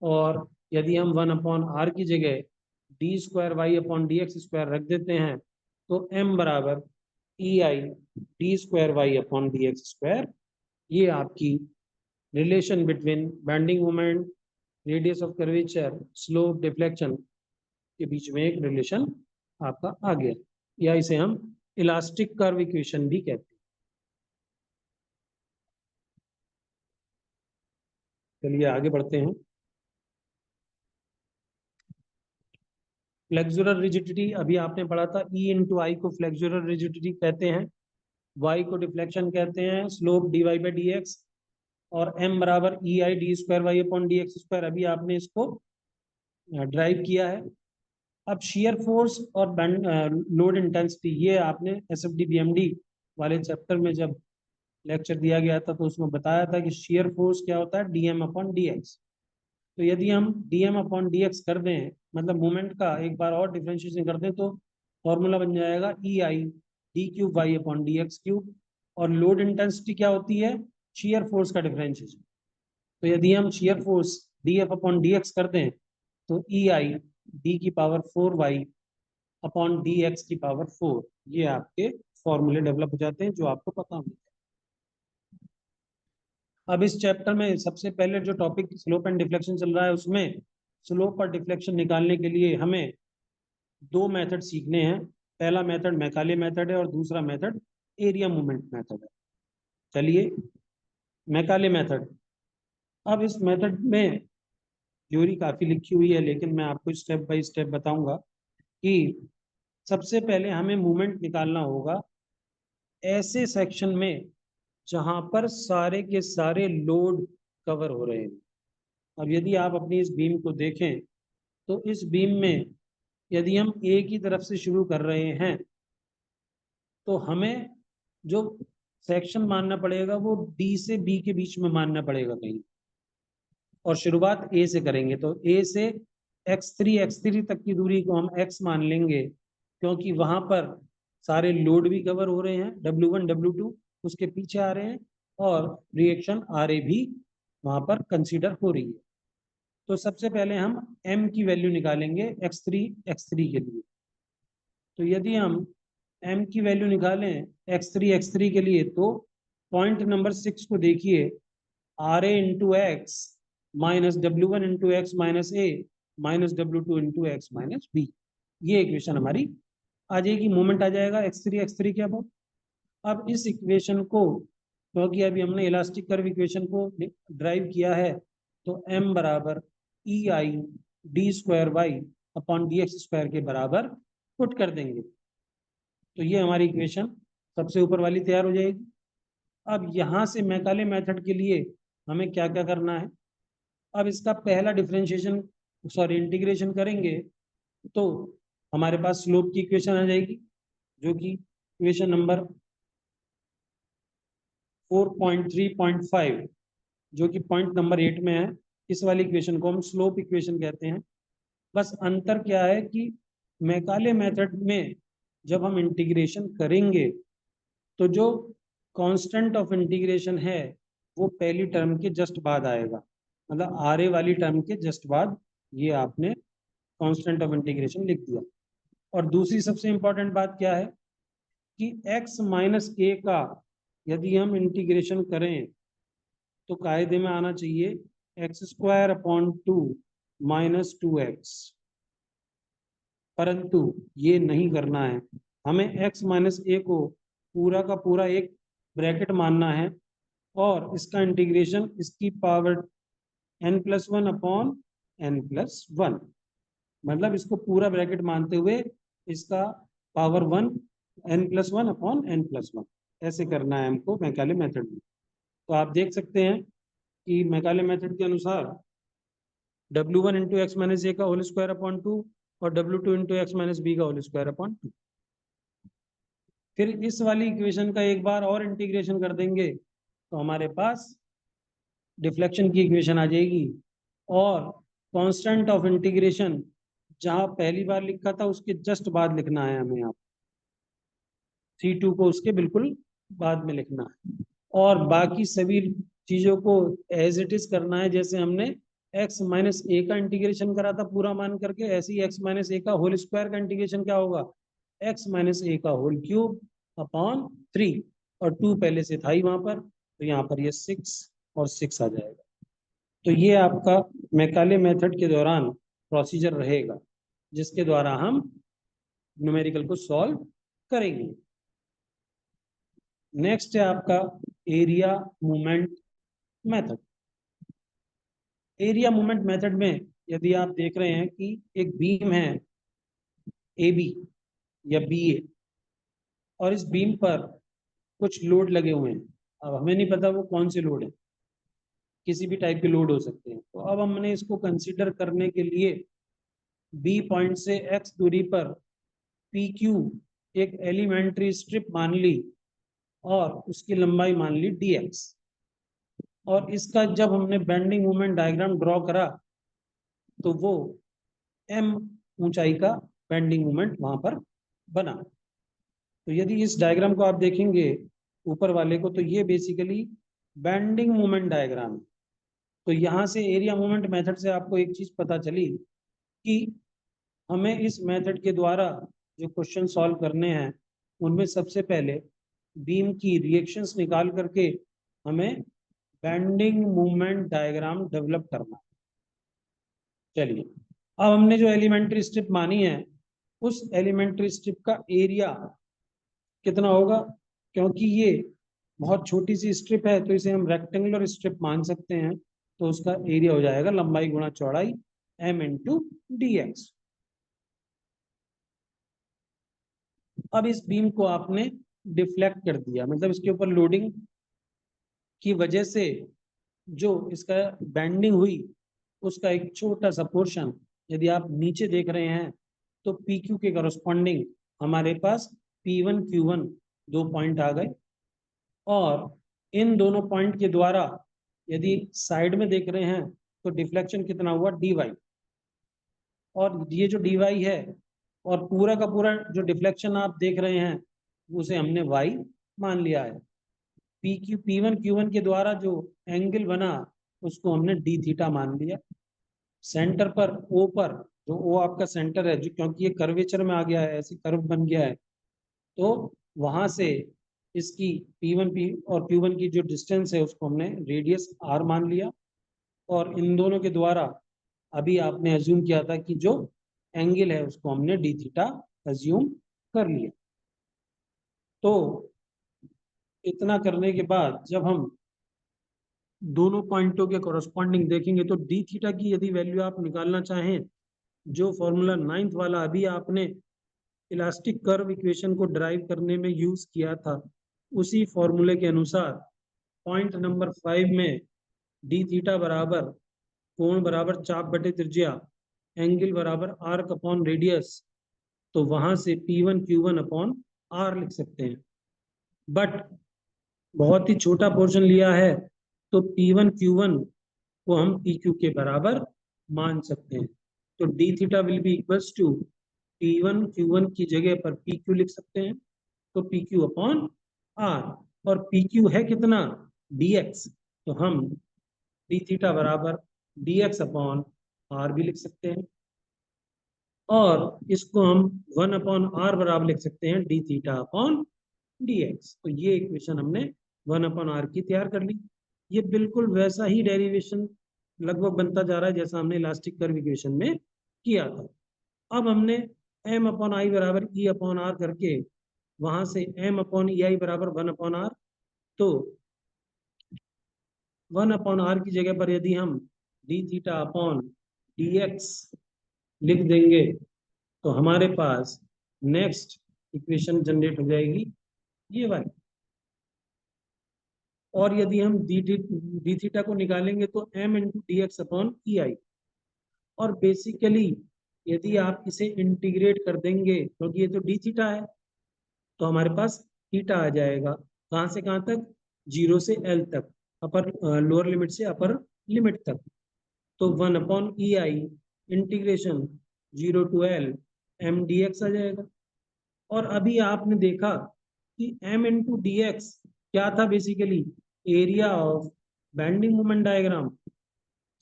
और यदि हम 1 अपॉन आर की जगह d square y upon d x square रख देते हैं तो m बराबर E I d square y upon d x square. ये आपकी relation between bending moment, radius of curvature, slope, deflection के बीच में एक रिलेशन आपका आ गया, या इसे हम इलास्टिक कर्व इक्वेशन भी कहते हैं। चलिए आगे बढ़ते हैं। फ्लेक्सुरल रिजिडिटी अभी आपने पढ़ा था, E इंटू आई को फ्लेक्सुरल रिजिडिटी कहते हैं, y को डिफ्लेक्शन कहते हैं, slope dy by d x, और m बराबर E I d square y upon d x square. अभी आपने इसको ड्राइव किया है। अब शेयर फोर्स और लोड इंटेंसिटी, ये आपने S F D B M D वाले चैप्टर में जब लेक्चर दिया गया था तो उसमें बताया था कि शेयर फोर्स क्या होता है, d m upon d x. तो यदि हम d m upon d x कर दें, मतलब मोमेंट का एक बार और डिफ्रेंशिएशन कर दें, तो फॉर्मूला बन जाएगा E I d cube y upon d x cube. और लोड इंटेंसिटी क्या होती है, शेयर फोर्स का डिफ्रेंशिएशन। तो यदि हम shear force d f upon d x कर दें तो ई आई डी की power 4 y upon d x की पावर 4, ये आपके फॉर्मूले डेवलप हो जाते हैं जो आपको पता होंगे। अब इस चैप्टर में सबसे पहले जो टॉपिक स्लोप एंड डिफ्लेक्शन चल रहा है, उसमें स्लोप और डिफ्लेक्शन निकालने के लिए हमें दो मेथड सीखने हैं। पहला मेथड मैकाले मेथड है और दूसरा मेथड एरिया मूवमेंट मेथड है। चलिए मैकाले मेथड। अब इस मेथड में थ्योरी काफी लिखी हुई है, लेकिन मैं आपको स्टेप बाय स्टेप बताऊंगा कि सबसे पहले हमें मूवमेंट निकालना होगा ऐसे सेक्शन में जहां पर सारे के सारे लोड कवर हो रहे हैं। अब यदि आप अपनी इस बीम को देखें तो इस बीम में यदि हम ए की तरफ से शुरू कर रहे हैं तो हमें जो सेक्शन मानना पड़ेगा वो डी से बी के बीच में मानना पड़ेगा कहीं, और शुरुआत ए से करेंगे तो ए से x3 तक की दूरी को हम x मान लेंगे, क्योंकि वहां पर सारे लोड भी कवर हो रहे हैं, W1 W2 उसके पीछे आ रहे हैं, और रिएक्शन RA भी वहां पर कंसीडर हो रही है। तो सबसे पहले हम m की वैल्यू निकालेंगे x3 के लिए। तो यदि हम m की वैल्यू निकालें x3 के लिए, तो पॉइंट नंबर 6 को देखिए, RA into x minus W1 into x minus a minus W2 into x minus b, ये इक्वेशन हमारी आ जाएगी। मोमेंट आ जाएगा x3 के अबाउट। अब इस इक्वेशन को, क्योंकि अभी हमने इलास्टिक कर्व इक्वेशन को ड्राइव किया है, तो m बराबर E I d square y upon d x square के बराबर पुट कर देंगे, तो ये हमारी इक्वेशन सबसे ऊपर वाली तैयार हो जाएगी। अब यहाँ से मैकाले मेथड के लिए हमें क्या क्या करना है। अब इसका पहला डिफरेंशिएशन इंटीग्रेशन करेंगे तो हमारे पास स्लोप की इक्वेशन आ जाएगी, जो कि इक्वेशन नंबर 4.3.5, जो कि पॉइंट नंबर 8 में है। इस वाली इक्वेशन को हम स्लोप इक्वेशन कहते हैं। बस अंतर क्या है कि मैकाले मेथड में जब हम इंटीग्रेशन करेंगे तो जो कांस्टेंट ऑफ इंटीग्रेशन है वो पहली टर्म के जस्ट बाद आएगा, मतलब आर ए वाली टर्म के जस्ट बाद ये आपने कांस्टेंट ऑफ इंटीग्रेशन लिख दिया। और दूसरी सबसे इंपॉर्टेंट बात क्या है कि x माइनस ए का यदि हम इंटीग्रेशन करें तो कायदे में आना चाहिए x² 2 माइनस 2x, परंतु ये नहीं करना है। हमें x माइनस ए को पूरा का पूरा एक ब्रैकेट मानना है और इसका इंटीग्रेशन इसकी पावर n+1/n+1, मतलब इसको पूरा ब्रैकेट मानते हुए इसका पावर 1 n+1/n+1 ऐसे करना है हमको मैकाले मेथड में। तो आप देख सकते हैं कि मैकाले मेथड के अनुसार W1 इंटू एक्स माइनस ए का होल स्क्वायर अपॉन 2 और W2 into x minus b का होल स्क्वायर अपॉन 2। फिर इस वाली इक्वेशन का एक बार और इंटीग्रेशन कर देंगे तो हमारे पास डिफ्लेक्शन की इक्वेशन आ जाएगी। और कांस्टेंट ऑफ इंटीग्रेशन जहां पहली बार लिखा था उसके जस्ट बाद लिखना है हमें, यहाँ C2 को उसके बिल्कुल बाद में लिखना है और बाकी सभी चीजों को एज इट इज करना है। जैसे हमने x माइनस ए का इंटीग्रेशन करा था पूरा मान करके, ऐसे ही x माइनस ए का होल स्क्वायर का इंटीग्रेशन क्या होगा, x माइनस ए का होल क्यूब अपॉन 3, और 2 पहले से था ही वहां पर, तो यहाँ पर ये 6 और 6 आ जाएगा। तो ये आपका मैकाले मेथड के दौरान प्रोसीजर रहेगा जिसके द्वारा हम न्यूमेरिकल को सॉल्व करेंगे। नेक्स्ट है आपका area movement method. Area movement method में यदि आप देख रहे हैं कि एक बीम है ए बी या बी ए और इस बीम पर कुछ लोड लगे हुए हैं, अब हमें नहीं पता वो कौन से लोड है, किसी भी टाइप के लोड हो सकते हैं। तो अब हमने इसको कंसीडर करने के लिए बी पॉइंट से एक्स दूरी पर पी क्यू एक एलिमेंट्री स्ट्रिप मान ली और उसकी लंबाई मान ली dx, और इसका जब हमने बेंडिंग मोमेंट डायग्राम ड्रॉ करा तो वो m ऊंचाई का बेंडिंग मोमेंट वहां पर बना। तो यदि इस डायग्राम को आप देखेंगे ऊपर वाले को, तो ये बेसिकली बेंडिंग मोमेंट डायग्राम है। तो यहाँ से एरिया मोमेंट मेथड से आपको एक चीज पता चली कि हमें इस मेथड के द्वारा जो क्वेश्चन सॉल्व करने हैं उनमें सबसे पहले बीम की रिएक्शंस निकाल करके हमें बेंडिंग मूवमेंट डायग्राम डेवलप करना है। चलिए, अब हमने जो एलिमेंट्री स्ट्रिप मानी है उस एलिमेंट्री स्ट्रिप का एरिया कितना होगा, क्योंकि ये बहुत छोटी सी स्ट्रिप है तो इसे हम रेक्टेंगुलर स्ट्रिप मान सकते हैं, तो उसका एरिया हो जाएगा लंबाई गुणा चौड़ाई m इंटू dx। अब इस बीम को आपने डिफ्लेक्ट कर दिया, मतलब इसके ऊपर लोडिंग की वजह से जो इसका बेंडिंग हुई उसका एक छोटा सा पोर्शन यदि आप नीचे देख रहे हैं तो पी क्यू के करस्पॉन्डिंग हमारे पास P1 Q1 दो पॉइंट आ गए, और इन दोनों पॉइंट के द्वारा यदि साइड में देख रहे हैं तो डिफ्लेक्शन कितना हुआ dy, और ये जो dy है और पूरा का पूरा जो डिफ्लेक्शन आप देख रहे हैं उसे हमने y मान लिया है। P1 Q1 के द्वारा जो एंगल बना उसको हमने d थीटा मान लिया। सेंटर पर O पर, जो O आपका सेंटर है, जो क्योंकि ये कर्वेचर में आ गया है, ऐसी कर्व बन गया है, तो वहां से इसकी P1 और Q1 की जो डिस्टेंस है उसको हमने रेडियस r मान लिया, और इन दोनों के द्वारा अभी आपने अज्यूम किया था कि जो एंगल है उसको हमने d थीटा अज्यूम कर लिया। तो इतना करने के बाद जब हम दोनों पॉइंटों के कोरस्पॉन्डिंग देखेंगे तो डी थीटा की यदि वैल्यू आप निकालना चाहें, जो फॉर्मूला 9th वाला अभी आपने इलास्टिक कर्व इक्वेशन को ड्राइव करने में यूज किया था, उसी फॉर्मूले के अनुसार पॉइंट नंबर 5 में डी थीटा बराबर कोण बराबर चाप बटे त्रिज्या एंगल बराबर आर्क अपॉन रेडियस, तो वहां से P1 Q1 अपॉन R लिख सकते हैं। बट बहुत ही छोटा पोर्शन लिया है तो P1 Q1 को हम PQ के बराबर मान सकते हैं। तो d theta will be equals to P1 Q1 की जगह पर PQ लिख सकते हैं, तो PQ अपॉन R, और PQ है कितना, dx, तो हम d थीटा बराबर dx अपॉन R भी लिख सकते हैं, और इसको हम 1 अपॉन R बराबर लिख सकते हैं d थीटा अपॉन dx। तो ये इक्वेशन हमने 1 अपॉन R की तैयार कर ली। ये बिल्कुल वैसा ही डेरिवेशन लगभग बनता जा रहा है जैसा हमने इलास्टिक कर्व इक्वेशन में किया था। अब हमने m अपॉन आई बराबर e अपॉन आर करके वहां से m अपॉन ई आई बराबर 1 अपॉन आर, तो 1 अपॉन आर की जगह पर यदि हम d थीटा अपॉन dx लिख देंगे तो हमारे पास नेक्स्ट इक्वेशन जनरेट हो जाएगी ये वाली। और यदि हम डी थीटा को निकालेंगे तो m into d x upon E I, और बेसिकली यदि आप इसे इंटीग्रेट कर देंगे क्योंकि ये तो डी थीटा है, तो हमारे पास थीटा आ जाएगा कहाँ से कहाँ तक, 0 से l तक, अपर लोअर लिमिट से अपर लिमिट तक। तो 1 upon E I integration 0 to l m d x आ जाएगा। और अभी आपने देखा कि m इंटू डी एक्स क्या था, basically area of bending moment diagram.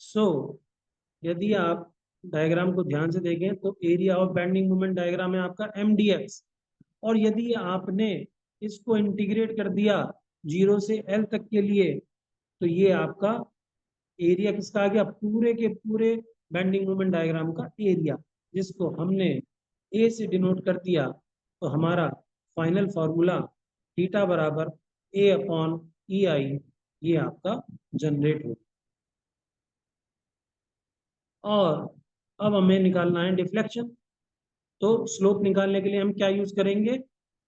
So यदि आप डायग्राम को ध्यान से देखें तो area of bending moment diagram है आपका एम डी एक्स, और यदि आपने इसको इंटीग्रेट कर दिया 0 से l तक के लिए, तो ये आपका एरिया किसका आ गया, पूरे के पूरे बेंडिंग मोमेंट डायग्राम का एरिया, जिसको हमने ए से डिनोट कर दिया। तो हमारा फाइनल फॉर्मूला थीटा बराबर ए अपॉन ई आई ये आपका जनरेट हो। और अब हमें निकालना है डिफ्लेक्शन। तो स्लोप निकालने के लिए हम क्या यूज करेंगे,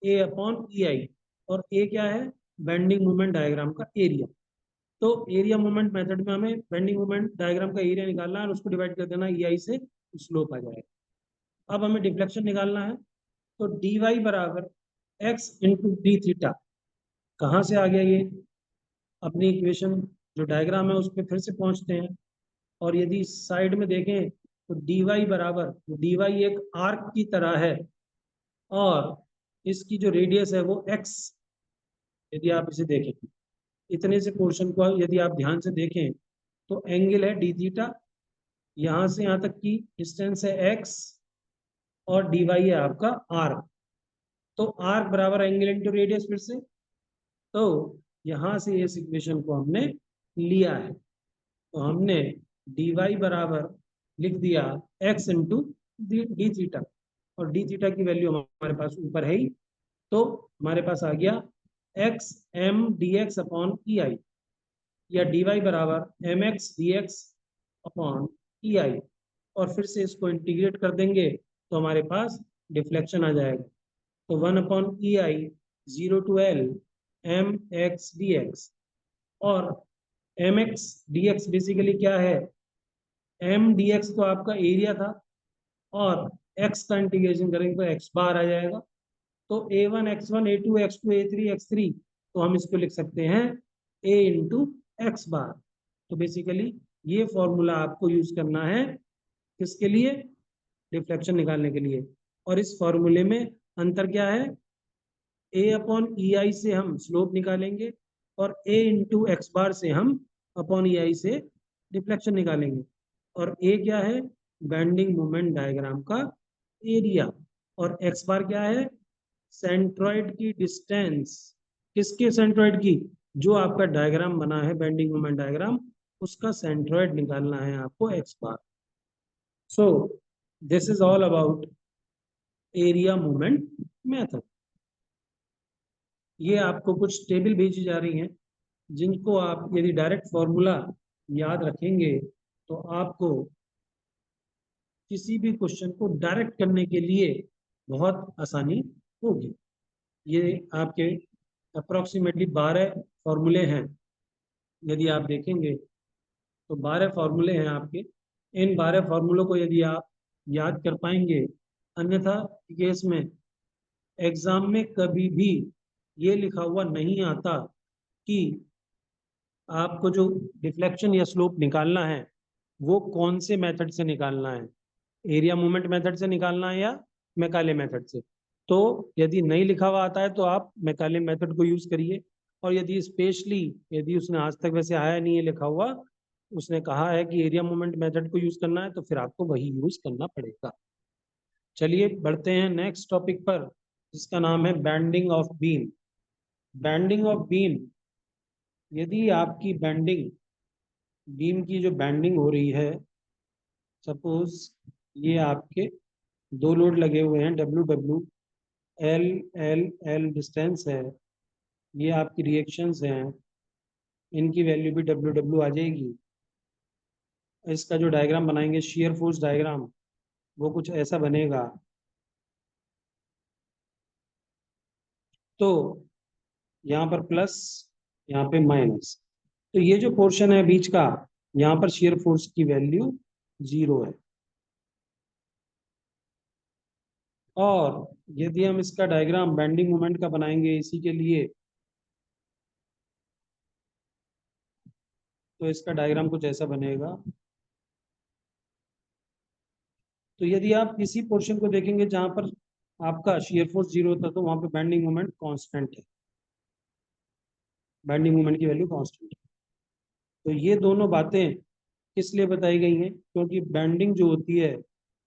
ए अपॉन ई आई, और ए क्या है, बेंडिंग मोमेंट डायग्राम का एरिया। तो एरिया मोमेंट मेथड में हमें बेंडिंग मोमेंट डायग्राम का एरिया निकालना है और उसको डिवाइड कर देना ई आई से, स्लोप आ जाएगा। अब हमें डिफ्लेक्शन निकालना है, तो डी वाई बराबर एक्स इंटू डी थीटा, कहाँ से आ गया ये, अपनी इक्वेशन जो डायग्राम है उस पर फिर से पहुंचते हैं। और यदि साइड में देखें तो डी वाई बराबर, डी वाई एक आर्क की तरह है और इसकी जो रेडियस है वो एक्स, यदि आप इसे देखें इतने से पोर्शन को यदि आप ध्यान से देखें तो एंगल है डी थीटा, यहाँ से यहाँ तक की डिस्टेंस है एक्स, और डी वाई है आपका आर्क। तो आर्क बराबर एंगल इंटू रेडियस फिर से, तो यहाँ से इस इक्वेशन को हमने लिया है, तो हमने डी वाई बराबर लिख दिया एक्स इंटू डी थीटा, और डी थीटा की वैल्यू हमारे पास ऊपर है ही, तो हमारे पास आ गया x m d x upon E I, या डी वाई बराबर m x d x upon E I, और फिर से इसको इंटीग्रेट कर देंगे तो हमारे पास डिफ्लेक्शन आ जाएगा। तो 1 upon E I 0 to l m x d x, और m x d x basically क्या है, एम डी एक्स तो आपका एरिया था, और एक्स का इंटीग्रेशन करेंगे तो एक्स बार आ जाएगा। तो a one x one, a two x two, a three x three, तो हम इसको लिख सकते हैं ए इंटू एक्स बार। तो बेसिकली ये फॉर्मूला आपको यूज करना है किसके लिए, डिफ्लेक्शन निकालने के लिए। और इस फॉर्मूले में अंतर क्या है, ए अपॉन ई आई से हम स्लोप निकालेंगे और ए इंटू एक्स बार से हम अपॉन ई आई से डिफ्लेक्शन निकालेंगे। और ए क्या है, बेंडिंग मोमेंट डायग्राम का एरिया, और एक्स बार क्या है, सेंट्रॉइड की डिस्टेंस। किसके सेंट्रॉइड की, जो आपका डायग्राम बना है बेंडिंग मोमेंट डायग्राम, उसका सेंट्रॉइड निकालना है आपको x bar. So this is all about area movement method. ये आपको कुछ टेबल भेजी जा रही हैं जिनको आप यदि डायरेक्ट फॉर्मूला याद रखेंगे तो आपको किसी भी क्वेश्चन को डायरेक्ट करने के लिए बहुत आसानी होगी। ये आपके अप्रोक्सीमेटली 12 फॉर्मूले हैं, यदि आप देखेंगे तो 12 फॉर्मूले हैं आपके। इन 12 फॉर्मूलों को यदि आप याद कर पाएंगे, अन्यथा केस में एग्जाम में कभी भी ये लिखा हुआ नहीं आता कि आपको जो डिफ्लेक्शन या स्लोप निकालना है वो कौन से मेथड से निकालना है, एरिया मूवमेंट मेथड से निकालना है या मैकाले मेथड से। तो यदि नहीं लिखा हुआ आता है तो आप मैकाले मेथड को यूज करिए, और यदि स्पेशली यदि उसने आज तक वैसे आया नहीं है लिखा हुआ, उसने कहा है कि एरिया मोमेंट मेथड को यूज करना है, तो फिर आपको वही यूज करना पड़ेगा। चलिए बढ़ते हैं नेक्स्ट टॉपिक पर, जिसका नाम है bending of beam. Bending of beam, यदि आपकी बैंडिंग बीम की जो बैंडिंग हो रही है, सपोज ये आपके दो लोड लगे हुए हैं, W W, L L L distance है, ये आपकी रिएक्शंस हैं, इनकी वैल्यू भी डब्ल्यू डब्ल्यू आ जाएगी। इसका जो डायग्राम बनाएंगे, शियर फोर्स डायग्राम, वो कुछ ऐसा बनेगा। तो यहाँ पर प्लस, यहाँ पे माइनस, तो ये जो पोर्शन है बीच का, यहाँ पर शियर फोर्स की वैल्यू 0 है। और यदि हम इसका डायग्राम बेंडिंग मोमेंट का बनाएंगे इसी के लिए, तो इसका डायग्राम कुछ ऐसा बनेगा। तो यदि आप किसी पोर्शन को देखेंगे जहां पर आपका शियर फोर्स 0 होता है, तो वहां पे बेंडिंग मोमेंट कांस्टेंट है, बेंडिंग मोमेंट की वैल्यू कांस्टेंट है। तो ये दोनों बातें किस लिए बताई गई हैं? क्योंकि बेंडिंग जो होती है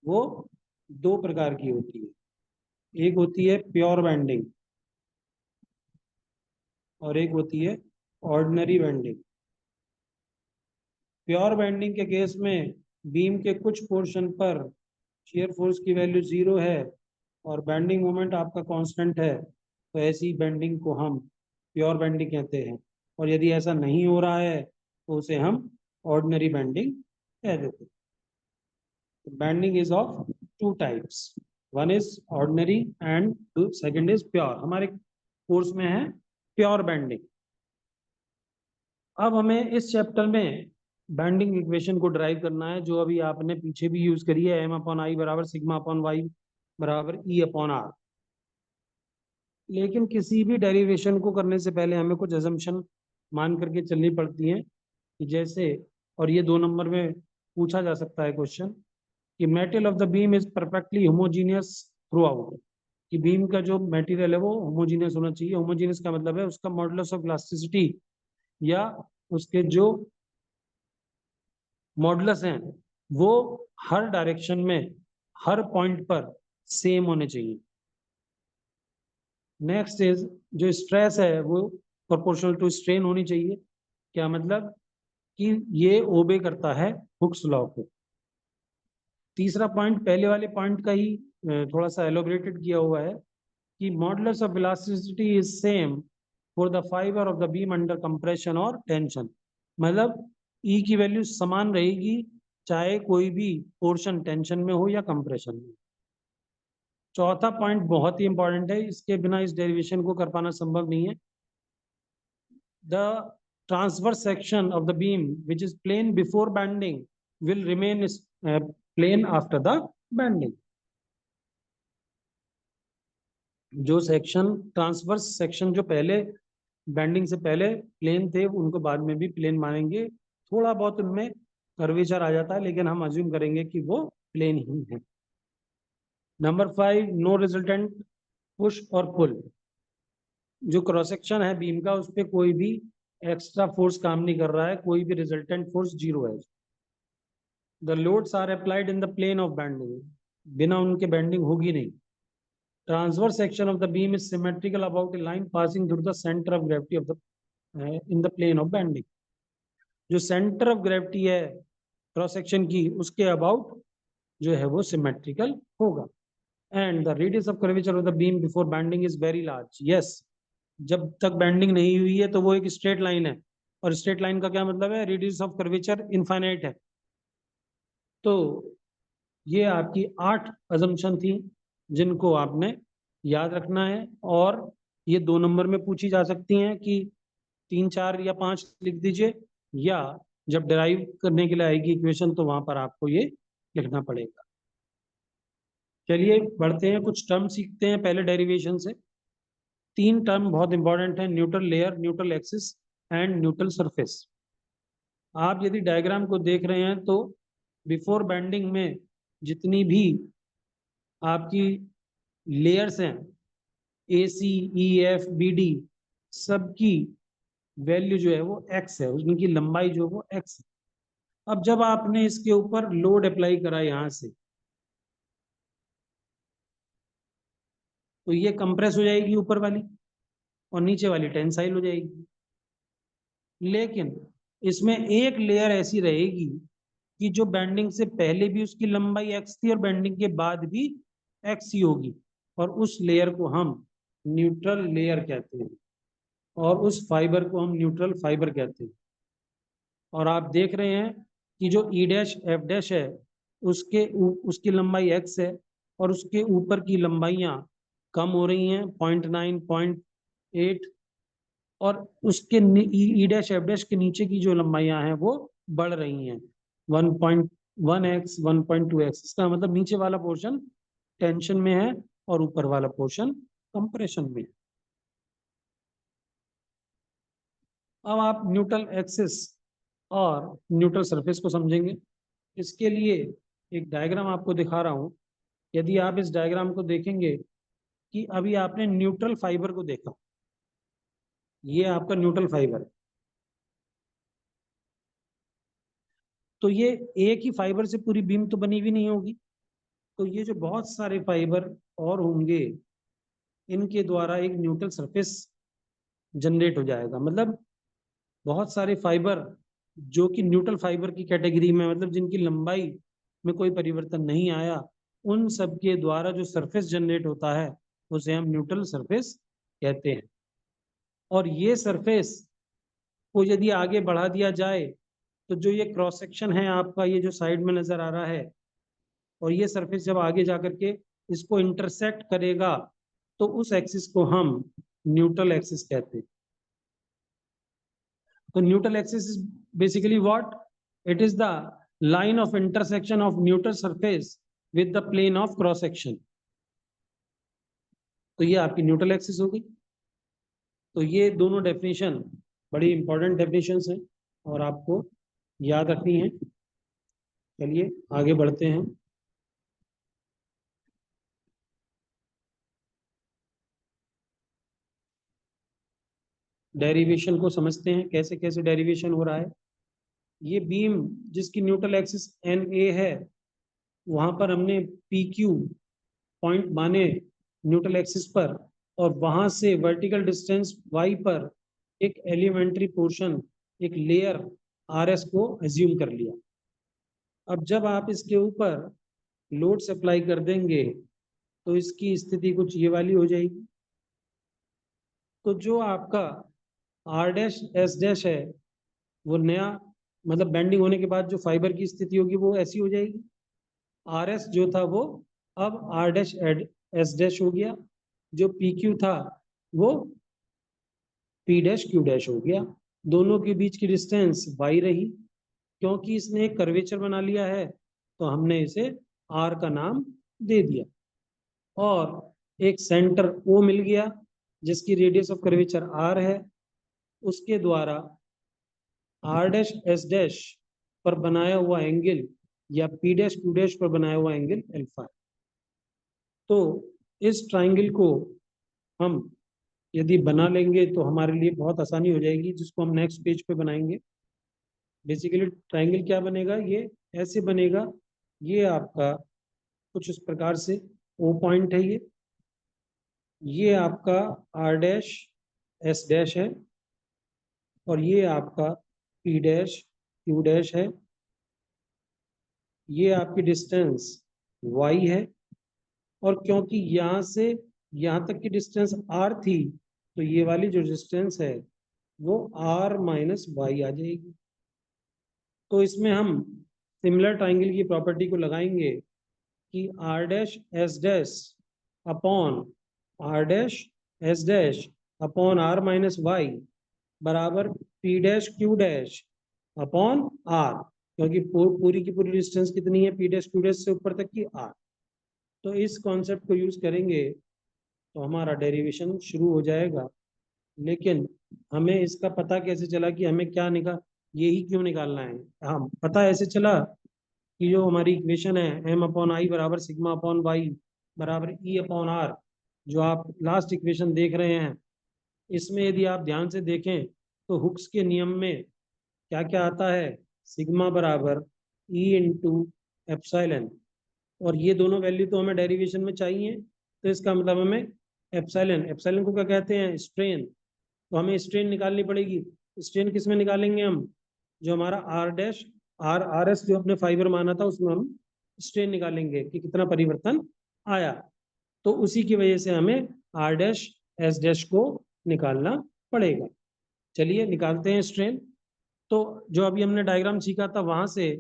वो दो प्रकार की होती है, एक होती है प्योर बेंडिंग और एक होती है ऑर्डिनरी बेंडिंग। प्योर बेंडिंग के केस में बीम के कुछ पोर्शन पर शियर फोर्स की वैल्यू 0 है और बेंडिंग मोमेंट आपका कांस्टेंट है, तो ऐसी बेंडिंग को हम प्योर बेंडिंग कहते हैं। और यदि ऐसा नहीं हो रहा है तो उसे हम ऑर्डिनरी बेंडिंग कह देते हैं। Bending is of two types, one is ordinary and second is pure. हमारे कोर्स में है प्योर बेंडिंग। अब हमें इस चैप्टर में बेंडिंग इक्वेशन को ड्राइव करना है, जो अभी आपने पीछे भी यूज करी है, एम अपॉन आई बराबर सिग्मा अपॉन वाई बराबर ई अपॉन आर। लेकिन किसी भी डेरिवेशन को करने से पहले हमें कुछ अजम्पशन मान करके चलनी पड़ती हैं, कि जैसे, और ये 2 नंबर में पूछा जा सकता है क्वेश्चन, कि material of the beam is perfectly homogeneous through out, कि बीम का जो मटेरियल है वो होमोजीनियस होना चाहिए। होमोजीनियस का मतलब है उसका मॉडुलस ऑफ इलास्टिसिटी या उसके जो मॉडुलस हैं वो हर डायरेक्शन में हर पॉइंट पर सेम होने चाहिए। नेक्स्ट इज, जो स्ट्रेस है वो प्रोपोर्शनल टू स्ट्रेन होनी चाहिए। क्या मतलब? कि ये ओबे करता है हुक्स लॉ को। तीसरा पॉइंट पहले वाले पॉइंट का ही थोड़ा सा एलोबरेटेड किया हुआ है, कि modulus of elasticity is same for the fibre of the beam under compression और टेंशन। मतलब ई की वैल्यू समान रहेगी चाहे कोई भी पोर्शन टेंशन में हो या कंप्रेशन में। चौथा पॉइंट बहुत ही इंपॉर्टेंट है, इसके बिना इस डेरिवेशन को कर पाना संभव नहीं है। The transverse section of the beam which is plane before bending will remain plane after the bending. जो सेक्शन ट्रांसवर्स सेक्शन जो पहले बैंडिंग से पहले प्लेन थे, उनको बाद में भी प्लेन मानेंगे। थोड़ा बहुत उनमें कर्वेचर आ जाता है, लेकिन हम अज्यूम करेंगे कि वो प्लेन ही है। नंबर 5, नो रिजल्टेंट पुश और पुल। जो क्रॉस सेक्शन है बीम का, उस पर कोई भी एक्स्ट्रा फोर्स काम नहीं कर रहा है, कोई भी रिजल्टेंट फोर्स 0 है। The loads are applied in the plane of bending, बिना उनके बैंडिंग होगी नहीं। Transverse section of the beam is symmetrical about a line passing through the centre of gravity of the in the plane of bending. जो centre of gravity है cross section की, उसके about जो है वो सिमेट्रिकल होगा। And the radius of curvature of the beam before bending is very large. Yes, जब तक बैंडिंग नहीं हुई है तो वो एक स्ट्रेट लाइन है, और स्ट्रेट लाइन का क्या मतलब है? रेडियस ऑफ कर्वेचर इनफाइनाइट है। तो ये आपकी 8 अजम्पशन थी जिनको आपने याद रखना है, और ये 2 नंबर में पूछी जा सकती हैं, कि 3, 4 या 5 लिख दीजिए, या जब डिराइव करने के लिए आएगी इक्वेशन तो वहां पर आपको ये लिखना पड़ेगा। चलिए बढ़ते हैं, कुछ टर्म सीखते हैं पहले डेरिवेशन से। 3 टर्म बहुत इंपॉर्टेंट है, neutral layer, neutral axis and neutral surface. आप यदि डायग्राम को देख रहे हैं तो बिफोर बैंडिंग में जितनी भी आपकी लेयर्स हैं ए सी ई एफ बी डी, सबकी वैल्यू जो है वो x है, उनकी लंबाई जो है वो x है। अब जब आपने इसके ऊपर लोड अप्लाई करा यहां से, तो ये कंप्रेस हो जाएगी ऊपर वाली, और नीचे वाली टेंसाइल हो जाएगी। लेकिन इसमें एक लेयर ऐसी रहेगी कि जो बेंडिंग से पहले भी उसकी लंबाई x थी और बेंडिंग के बाद भी x ही होगी, और उस लेयर को हम न्यूट्रल लेयर कहते हैं, और उस फाइबर को हम न्यूट्रल फाइबर कहते हैं। और आप देख रहे हैं कि जो ई डैश एफ डैश है उसकी लंबाई x है, और उसके ऊपर की लंबाइयां कम हो रही हैं 0.9 0.8, और उसके ई डैश एफ डैश के नीचे की जो लंबाइयां हैं वो बढ़ रही हैं 1.1x 1.2x। इसका मतलब नीचे वाला पोर्शन टेंशन में है और ऊपर वाला पोर्शन कंप्रेशन में है। अब आप न्यूट्रल एक्सिस और न्यूट्रल सरफेस को समझेंगे। इसके लिए एक डायग्राम आपको दिखा रहा हूं। यदि आप इस डायग्राम को देखेंगे कि अभी आपने न्यूट्रल फाइबर को देखा, ये आपका न्यूट्रल फाइबर है, तो ये एक ही फाइबर से पूरी बीम तो बनी हुई नहीं होगी, तो ये जो बहुत सारे फाइबर और होंगे, इनके द्वारा एक न्यूट्रल सरफेस जनरेट हो जाएगा। मतलब बहुत सारे फाइबर जो कि न्यूट्रल फाइबर की कैटेगरी में, मतलब जिनकी लंबाई में कोई परिवर्तन नहीं आया, उन सब के द्वारा जो सरफेस जनरेट होता है उसे हम न्यूट्रल सरफेस कहते हैं। और ये सरफेस को यदि आगे बढ़ा दिया जाए, तो जो ये क्रॉस सेक्शन है आपका, ये जो साइड में नजर आ रहा है, और ये सरफेस जब आगे जाकर के इसको इंटरसेक्ट करेगा, तो उस एक्सिस को हम न्यूट्रल एक्सिस कहते हैं। तो neutral axis is basically what? It is the line of intersection of neutral surface with the plane of cross section. तो ये आपकी न्यूट्रल एक्सिस हो गई। तो ये दोनों डेफिनेशन बड़ी इंपॉर्टेंट डेफिनेशंस हैं और आपको याद रखनी है। चलिए आगे बढ़ते हैं। डेरिवेशन को समझते हैं, कैसे कैसे डेरिवेशन हो रहा है। ये बीम जिसकी न्यूट्रल एक्सिस एन ए है, वहां पर हमने पी क्यू पॉइंट माने न्यूट्रल एक्सिस पर, और वहां से वर्टिकल डिस्टेंस वाई पर एक एलिमेंट्री पोर्शन, एक लेयर आर एस को एज्यूम कर लिया। अब जब आप इसके ऊपर लोड सप्लाई कर देंगे, तो इसकी स्थिति कुछ ये वाली हो जाएगी। तो जो आपका आर डैश एस डैश है, वो नया, मतलब बेंडिंग होने के बाद जो फाइबर की स्थिति होगी वो ऐसी हो जाएगी। आर एस जो था वो अब आर डैश एस डैश हो गया, जो पी क्यू था वो पी डैश क्यू डैश हो गया। दोनों के बीच की डिस्टेंस वाई रही। क्योंकि इसने एक कर्वेचर बना लिया है, तो हमने इसे आर का नाम दे दिया, और एक सेंटर ओ मिल गया जिसकी रेडियस ऑफ कर्वेचर आर है। उसके द्वारा आर डैश एस डैश पर बनाया हुआ एंगल, या पी डैश क्यू डैश पर बनाया हुआ एंगल अल्फा है। तो इस ट्राइंगल को हम यदि बना लेंगे तो हमारे लिए बहुत आसानी हो जाएगी, जिसको हम नेक्स्ट पेज पे बनाएंगे। बेसिकली ट्राइंगल क्या बनेगा, ये ऐसे बनेगा। ये आपका कुछ इस प्रकार से ओ पॉइंट है, ये आपका आर डैश एस डैश है, और ये आपका पी डैश क्यू डैश है। ये आपकी डिस्टेंस y है, और क्योंकि यहाँ से यहाँ तक की डिस्टेंस r थी, तो ये वाली जो डिस्टेंस है वो r माइनस वाई आ जाएगी। तो इसमें हम सिमिलर ट्राइंगल की प्रॉपर्टी को लगाएंगे कि r dash S dash upon r dash S dash upon r minus Y बराबर p dash Q dash upon r, क्योंकि पूरी की पूरी डिस्टेंस कितनी है p डैश क्यू डैश से ऊपर तक की r। तो इस कॉन्सेप्ट को यूज करेंगे तो हमारा डेरिवेशन शुरू हो जाएगा। लेकिन हमें इसका पता कैसे चला कि हमें क्या यही क्यों निकालना है? हाँ, पता ऐसे चला कि जो हमारी इक्वेशन है m अपॉन आई बराबर सिग्मा अपॉन वाई, बराबर ई अपॉन आर, जो आप लास्ट इक्वेशन देख रहे हैं, इसमें यदि आप ध्यान से देखें तो हुक्स के नियम में क्या क्या आता है, सिग्मा बराबर ई इंटू एप्सिलॉन, और ये दोनों वैल्यू तो हमें डेरिवेशन में चाहिए, तो इसका मतलब हमें एप्सिलॉन, एप्सिलॉन को क्या कहते हैं, स्ट्रेन, तो हमें स्ट्रेन निकालनी पड़ेगी। स्ट्रेन किस में निकालेंगे हम, जो हमारा R dash R R S जो अपने फाइबर माना था उसमें हम स्ट्रेन निकालेंगे कि कितना परिवर्तन आया, तो उसी की वजह से हमें आर डैश एस डैश को निकालना पड़ेगा। चलिए निकालते हैं स्ट्रेन। तो जो अभी हमने डायग्राम सीखा था वहां से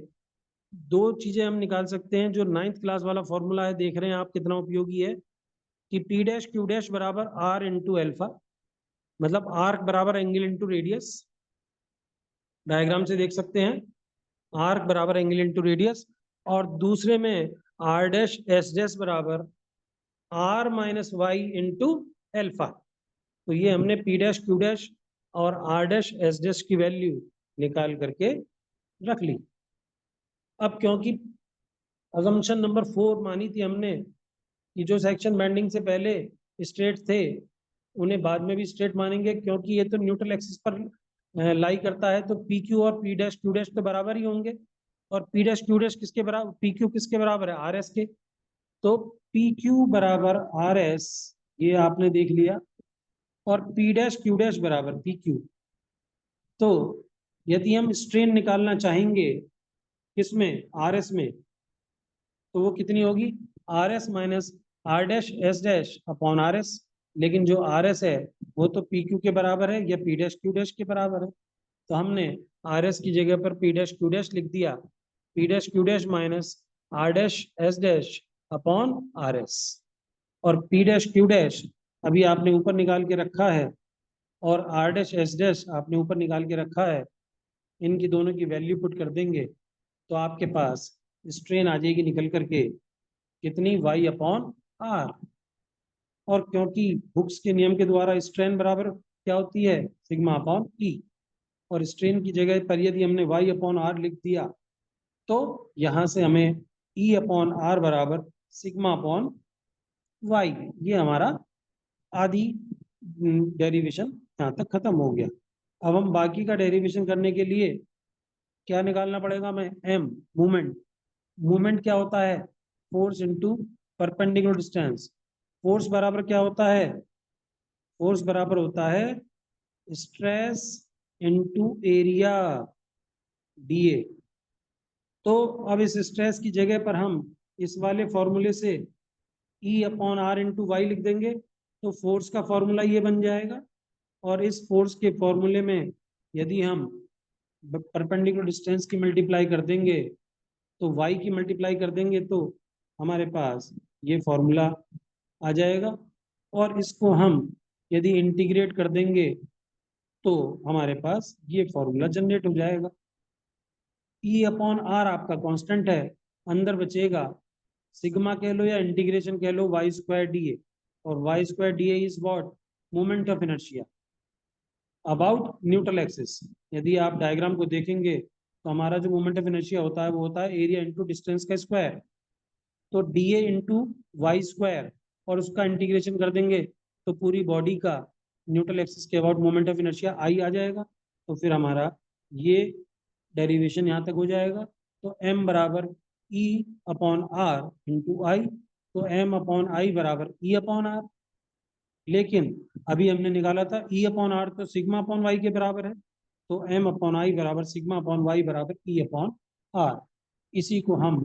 दो चीजें हम निकाल सकते हैं, जो 9th क्लास वाला फॉर्मूला है, देख रहे हैं आप कितना उपयोगी है, कि पी डैश क्यू डैश बराबर आर इंटू एल्फा, मतलब आर्क बराबर एंगल इंटू रेडियस, डायग्राम से देख सकते हैं, आर्क बराबर एंगल इंटू रेडियस, और दूसरे में आर डैश एस डैश बराबर R minus Y into alpha. तो ये हमने पी डैश क्यू डैश और आर डैश एस डैश की वैल्यू निकाल करके रख ली। अब क्योंकि अजम्पशन नंबर 4 मानी थी हमने कि जो सेक्शन बेंडिंग से पहले स्ट्रेट थे उन्हें बाद में भी स्ट्रेट मानेंगे, क्योंकि ये तो न्यूट्रल एक्सिस पर लाई करता है, तो पी क्यू और पी डैश क्यू डैश तो बराबर ही होंगे, और पी डैश क्यू डैश किसके बराबर, पी क्यू किसके बराबर है, आर एस के, तो पी क्यू बराबर आर एस, ये आपने देख लिया, और पी डैश क्यू डैश बराबर पी क्यू। तो यदि हम स्ट्रेन निकालना चाहेंगे किसमें, आर एस में, तो वो कितनी होगी, R S minus R dash S dash upon R S, लेकिन जो आर एस है वो तो पी क्यू के बराबर है या पी डैश क्यू डैश के बराबर है, तो हमने आर एस की जगह पर पी डैश क्यू डैश लिख दिया, P dash Q dash minus R dash S dash upon R S, और पी डैश क्यू डैश अभी आपने ऊपर निकाल के रखा है, और आर डैश एस डैश आपने ऊपर निकाल के रखा है, इनकी दोनों की वैल्यू पुट कर देंगे तो आपके पास स्ट्रेन आ जाएगी निकल करके कितनी, वाई अपॉन आर, और क्योंकि हुक्स के नियम के द्वारा स्ट्रेन बराबर क्या होती है, सिग्मा अपॉन ई, और स्ट्रेन की जगह पर यदि हमने वाई अपॉन आर लिख दिया तो यहां से हमें ई अपॉन आर बराबर सिग्मा अपॉन वाई, ये हमारा आधी डेरिवेशन यहाँ तक खत्म हो गया। अब हम बाकी का डेरिवेशन करने के लिए क्या निकालना पड़ेगा हमें, एम, मूवमेंट। मूवमेंट क्या होता है, force into perpendicular distance. Force बराबर क्या होता है, फोर्स बराबर होता है स्ट्रेस इंटू एरिया डीए। तो अब इस स्ट्रेस की जगह पर हम इस वाले फॉर्मूले से E upon R into Y लिख देंगे, तो फोर्स का फॉर्मूला ये बन जाएगा, और इस फोर्स के फॉर्मूले में यदि हम परपेंडिकुलर डिस्टेंस की मल्टीप्लाई कर देंगे तो वाई की मल्टीप्लाई कर देंगे तो हमारे पास ये फॉर्मूला आ जाएगा, और इसको हम यदि इंटीग्रेट कर देंगे तो हमारे पास ये फॉर्मूला जनरेट हो जाएगा। ई अपॉन आर आपका कांस्टेंट है, अंदर बचेगा सिग्मा कह लो या इंटीग्रेशन कह लो वाई स्क्वायर डी ए, और Y square D A is what, moment of inertia about neutral axis. यदि आप डायग्राम को देखेंगे तो हमारा जो मोमेंट ऑफ इनर्शिया होता है वो होता है एरिया इंटू डिस्टेंस का स्क्वायर, तो d a into y square, और उसका इंटीग्रेशन कर देंगे तो पूरी बॉडी का न्यूट्रल एक्सिस के about moment of inertia I आ जाएगा, तो फिर हमारा ये डेरिवेशन यहाँ तक हो जाएगा। तो m बराबर e अपॉन आर इंटू आई, तो m अपॉन आई बराबर e अपॉन आर, लेकिन अभी हमने निकाला था e अपॉन आर तो सिग्मा अपॉन वाई के बराबर है, तो m अपॉन आई बराबर सिग्मा अपॉन वाई बराबर e अपॉन आर। इसी को हम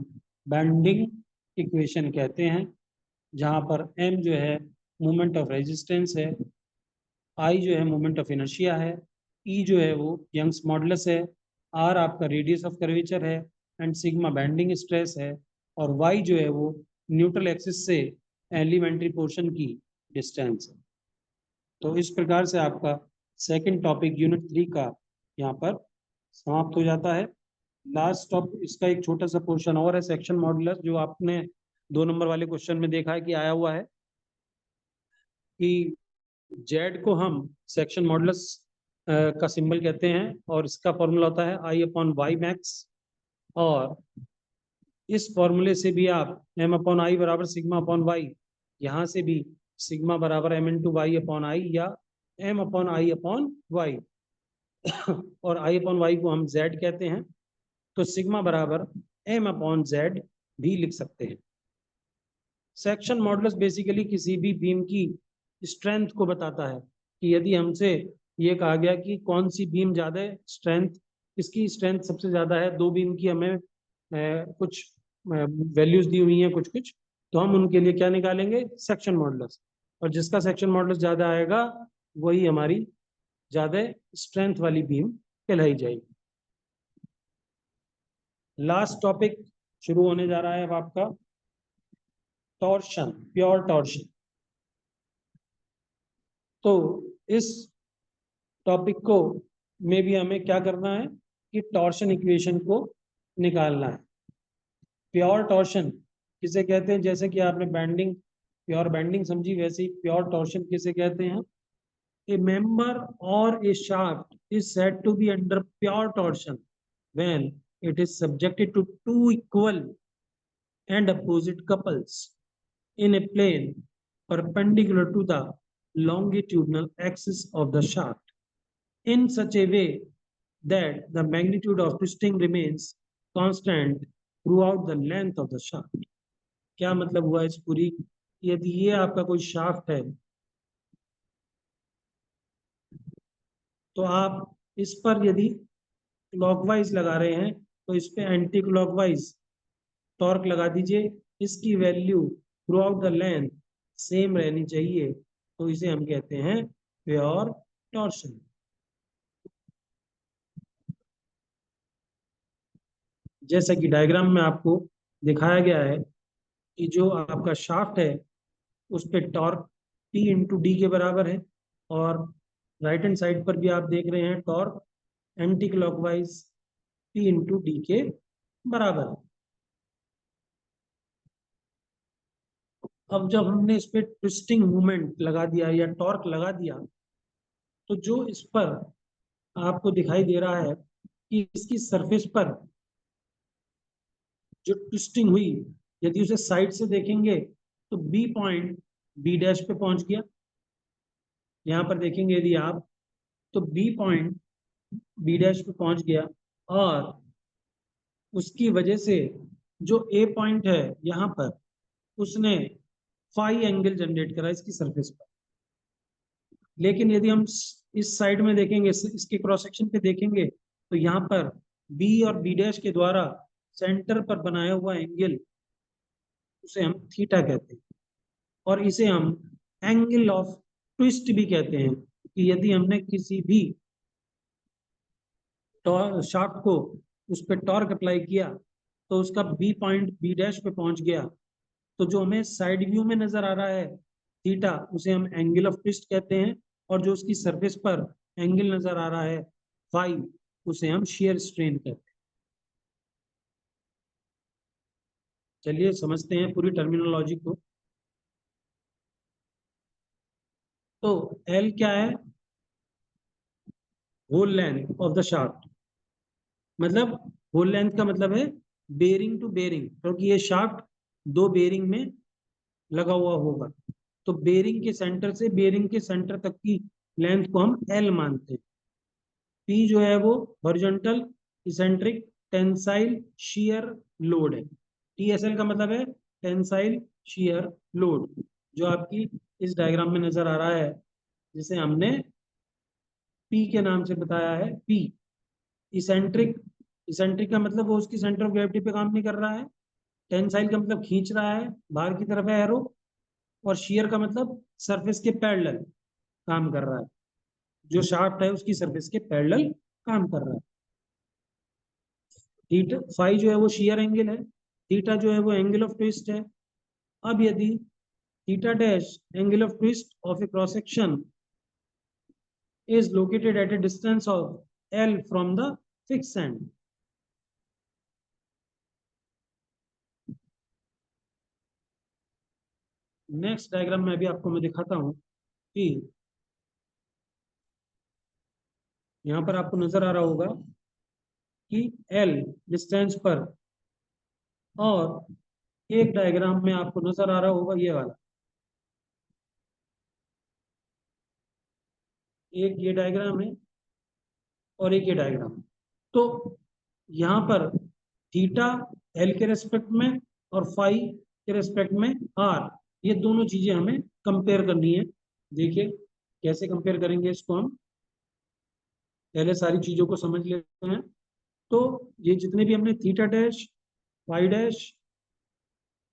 बेंडिंग इक्वेशन कहते हैं, जहां पर m जो है मोमेंट ऑफ रेजिस्टेंस है, आई जो है मोमेंट ऑफ इनर्शिया है, ई जो है वो यंग्स मॉडुलस है, आर आपका रेडियस ऑफ कर्वेचर है, एंड सिग्मा बेंडिंग स्ट्रेस है, और वाई जो है वो न्यूट्रल एक्सिस से एलिमेंट्री पोर्शन की डिस्टेंस है। तो इस प्रकार से आपका सेकंड टॉपिक यूनिट 3 का यहाँ पर समाप्त हो जाता है। लास्ट टॉपिक इसका एक छोटा सा पोर्शन और है, सेक्शन मॉडुलस, जो आपने 2 नंबर वाले क्वेश्चन में देखा है कि आया हुआ है कि जेड को हम सेक्शन मॉडुलस का सिंबल कहते हैं, और इसका फॉर्मूला होता है आई अपॉन वाई मैक्स, और इस फॉर्मूले से भी आप एम अपॉन आई बराबर सिग्मा अपॉन वाई, यहाँ से भी सिग्मा बराबर m into y upon I या m upon I upon y और आई अपॉन वाई को हम जेड कहते हैं, तो सिग्मा बराबर एम अपॉन जेड भी लिख सकते हैं। सेक्शन मॉडुलस बेसिकली किसी भी बीम की स्ट्रेंथ को बताता है कि यदि हमसे ये कहा गया कि कौन सी बीम ज़्यादा स्ट्रेंथ, इसकी स्ट्रेंथ सबसे ज़्यादा है, दो बीम की हमें कुछ वैल्यूज दी हुई हैं कुछ कुछ, तो हम उनके लिए क्या निकालेंगे, सेक्शन मॉडुलस, और जिसका सेक्शन मॉडुलस ज़्यादा आएगा वही हमारी ज़्यादा स्ट्रेंथ वाली बीम कहलाई जाएगी। लास्ट टॉपिक शुरू होने जा रहा है अब आपका टॉर्शन, प्योर टॉर्शन। तो इस टॉपिक को में भी हमें क्या करना है कि टॉर्शन इक्वेशन को निकालना है। प्योर टॉर्शन किसे कहते हैं, जैसे कि आपने बैंडिंग, प्योर बैंडिंग समझी, वैसे ही प्योर टॉर्शन किसे कहते हैं। ए मेंबर और a shaft is said to be under pure torsion when it is subjected to two equal and opposite couples in a plane perpendicular to the longitudinal axis of the shaft in such a way that the magnitude of twisting remains constant throughout the length of the shaft। क्या मतलब हुआ इस पूरी, यदि ये आपका कोई shaft है तो आप इस पर यदि क्लॉकवाइज लगा रहे हैं तो इस पे एंटी क्लॉकवाइज टॉर्क लगा दीजिए, इसकी value through out the length same रहनी चाहिए, तो इसे हम कहते हैं प्योर टॉर्शन। जैसा कि डायग्राम में आपको दिखाया गया है कि जो आपका शाफ्ट है उस पे टॉर्क P इंटू डी के बराबर है, और राइट हैंड साइड पर भी आप देख रहे हैं torque anti clockwise P into D के बराबर है। अब जब हमने इस पे ट्विस्टिंग मूवमेंट लगा दिया या टॉर्क लगा दिया, तो जो इस पर आपको दिखाई दे रहा है कि इसकी सरफेस पर जो ट्विस्टिंग हुई, यदि उसे साइड से देखेंगे तो बी पॉइंट बी डैश पे पहुंच गया। यहां पर देखेंगे यदि आप, तो बी पॉइंट बी डैश पे पहुंच गया, और उसकी वजह से जो ए पॉइंट है यहाँ पर उसने फाई एंगल जनरेट करा इसकी सरफेस पर। लेकिन यदि हम इस साइड में देखेंगे, इसके क्रॉस सेक्शन पे देखेंगे, तो यहाँ पर बी और बी डैश के द्वारा सेंटर पर बनाया हुआ एंगल उसे हम थीटा कहते हैं, और इसे हम एंगल ऑफ ट्विस्ट भी कहते हैं कि यदि हमने किसी भी शाफ्ट को उस पर टॉर्क अप्लाई किया तो उसका बी पॉइंट बी डैश पे पहुंच गया, तो जो हमें साइड व्यू में नजर आ रहा है थीटा, उसे हम एंगल ऑफ ट्विस्ट कहते हैं, और जो उसकी सरफेस पर एंगल नजर आ रहा है फाई, उसे हम शेयर स्ट्रेन कहते हैं। चलिए समझते हैं पूरी टर्मिनोलॉजी को। तो एल क्या है, whole length of the shaft, मतलब होल लेंथ का मतलब है बेरिंग टू बेरिंग, क्योंकि ये शाफ्ट दो बेरिंग में लगा हुआ होगा, तो बेरिंग के सेंटर से बेरिंग के सेंटर तक की लेंथ को हम एल मानते हैं। पी जो है वो horizontal eccentric tensile shear load है। टीएसएल का मतलब है टेंसाइल शियर लोड, जो आपकी इस डायग्राम में नजर आ रहा है, जिसे हमने पी के नाम से बताया है। पी इसेंट्रिक, इसेंट्रिक का मतलब वो उसकी सेंटर ऑफ ग्रेविटी पे काम नहीं कर रहा है। टेंसाइल का मतलब खींच रहा है, बाहर की तरफ है एरो, और शियर का मतलब सरफेस के पैरेलल काम कर रहा है, जो शाफ्ट है उसकी सरफेस के पैरेलल काम कर रहा है। थीटा फाई जो है वो शियर एंगल है, थीटा जो है वो एंगल ऑफ ट्विस्ट है। अब यदि theta dash angle of twist of A cross section is located at a distance of L from the fixed end, next diagram में अभी आपको मैं दिखाता हूं कि यहां पर आपको नजर आ रहा होगा कि L डिस्टेंस पर और एक डायग्राम में आपको नजर आ रहा होगा ये वाला, एक ये डायग्राम है और एक ये डायग्राम। तो यहाँ पर थीटा एल के रेस्पेक्ट में और फाई के रेस्पेक्ट में आर, ये दोनों चीजें हमें कंपेयर करनी है। देखिए कैसे कंपेयर करेंगे इसको हम, पहले सारी चीजों को समझ लेते हैं। तो ये जितने भी हमने theta dash, phi dash,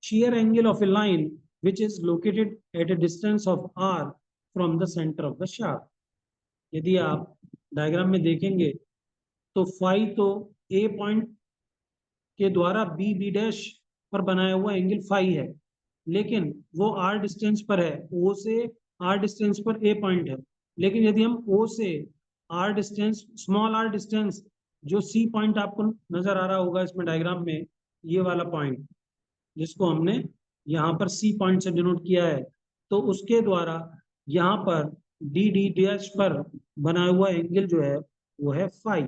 shear angle of a line which is located at a distance of r from the center of the shaft। यदि आप डायग्राम में देखेंगे तो फाई तो ए पॉइंट के द्वारा बी बी डैश पर बनाया हुआ एंगल फाई है, लेकिन वो आर डिस्टेंस पर है, ओ से आर डिस्टेंस पर ए पॉइंट है। लेकिन यदि हम ओ से R distance, small R distance, जो सी पॉइंट आपको नजर आ रहा होगा इसमें डायग्राम में, ये वाला पॉइंट जिसको हमने यहाँ पर सी पॉइंट से डिनोट किया है, तो उसके द्वारा यहाँ पर डी डी डैश पर बनाया हुआ एंगल जो है वो है फाई।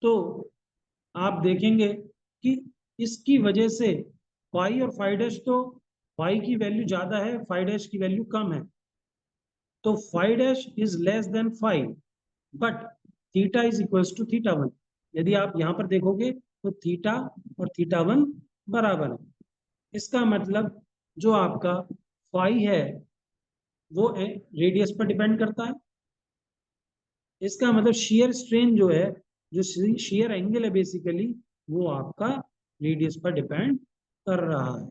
तो आप देखेंगे कि इसकी वजह से फाई और फाई डैश, तो फाई की वैल्यू ज्यादा है, फाई डैश की वैल्यू कम है, तो phi dash is less than phi, but theta is equals to theta one. यदि आप यहाँ पर देखोगे तो थीटा और थीटा वन बराबर है। इसका मतलब जो आपका फाई है वो रेडियस पर डिपेंड करता है। इसका मतलब शेयर स्ट्रेन जो है, जो शेयर एंगल है बेसिकली, वो आपका रेडियस पर डिपेंड कर रहा है।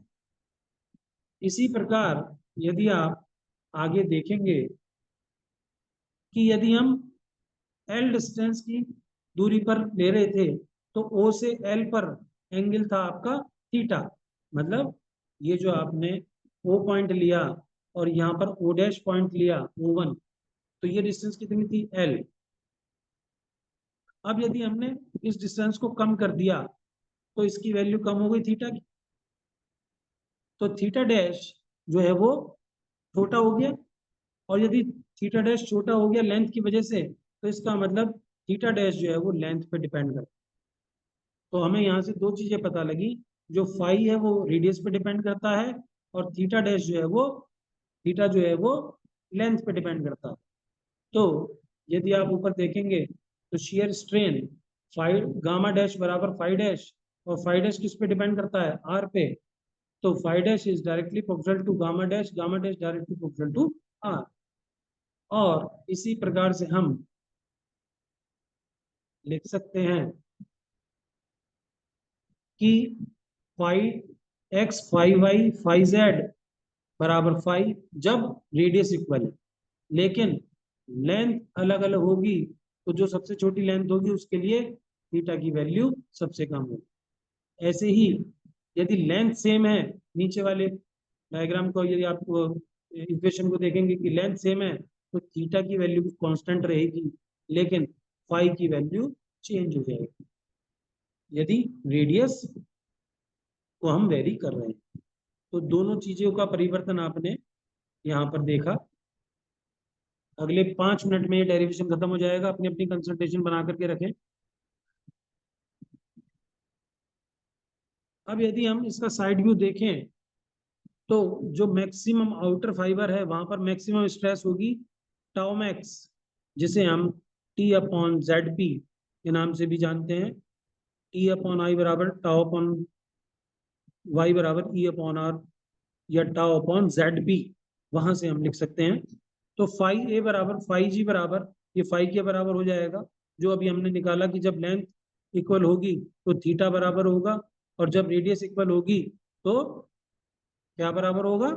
इसी प्रकार यदि आप आगे देखेंगे कि यदि हम एल डिस्टेंस की दूरी पर ले रहे थे, तो ओ से एल पर एंगल था आपका थीटा। मतलब ये जो आपने ओ पॉइंट लिया और यहाँ पर ओ डैश पॉइंट लिया ओ वन, तो ये डिस्टेंस कितनी थी, एल। अब यदि हमने इस डिस्टेंस को कम कर दिया तो इसकी वैल्यू कम हो गई थीटा की, तो थीटा डैश जो है वो छोटा हो गया। और यदि थीटा डैश छोटा हो गया लेंथ की वजह से, तो इसका मतलब थीटा डैश जो है वो लेंथ पे डिपेंड करता है। तो हमें यहाँ से दो चीजें पता लगी, जो फाई है वो रेडियस पे डिपेंड करता है, और थीटा डैश जो है वो, थीटा जो है वो लेंथ पे डिपेंड करता है। तो यदि आप ऊपर देखेंगे तो shear strain phi gamma dash बराबर फाई डैश, और फाई डैश किस पे डिपेंड करता है, आर पे। तो phi dash is directly proportional to gamma dash, gamma dash directly proportional to R. और इसी प्रकार से हम लिख सकते हैं कि phi X, phi Y, phi Z बराबर फाई, जब रेडियस इक्वल है। लेकिन लेंथ अलग अलग होगी, तो जो सबसे छोटी लेंथ होगी उसके लिए थीटा की वैल्यू सबसे कम होगी। ऐसे ही यदि लेंथ सेम है, नीचे वाले डायग्राम को यदि आप इक्वेशन को देखेंगे कि लेंथ सेम है, तो थीटा की वैल्यू कांस्टेंट रहेगी, लेकिन फाई की वैल्यू चेंज हो जाएगी यदि रेडियस को हम वेरी कर रहे हैं। तो दोनों चीजों का परिवर्तन आपने यहाँ पर देखा। अगले 5 मिनट में ये डेरिवेशन खत्म हो जाएगा, अपनी अपनी कंसंट्रेशन बना करके रखें। अब यदि हम इसका साइड व्यू देखें, तो जो मैक्सिमम आउटर फाइबर है वहां पर मैक्सिमम स्ट्रेस होगी टाउ मैक्स, जिसे हम टी अपॉन जेड पी के नाम से भी जानते हैं। टी अपॉन आई बराबर टाउ अपॉन वाई बराबर ई अपॉन आर, या टाउ अपॉन जेड पी, वहां से हम लिख सकते हैं। तो फाई ए बराबर फाई जी बराबर, ये फाई के बराबर हो जाएगा, जो अभी हमने निकाला कि जब लेंथ इक्वल होगी तो थीटा बराबर होगा, और जब रेडियस इक्वल होगी तो क्या बराबर होगा,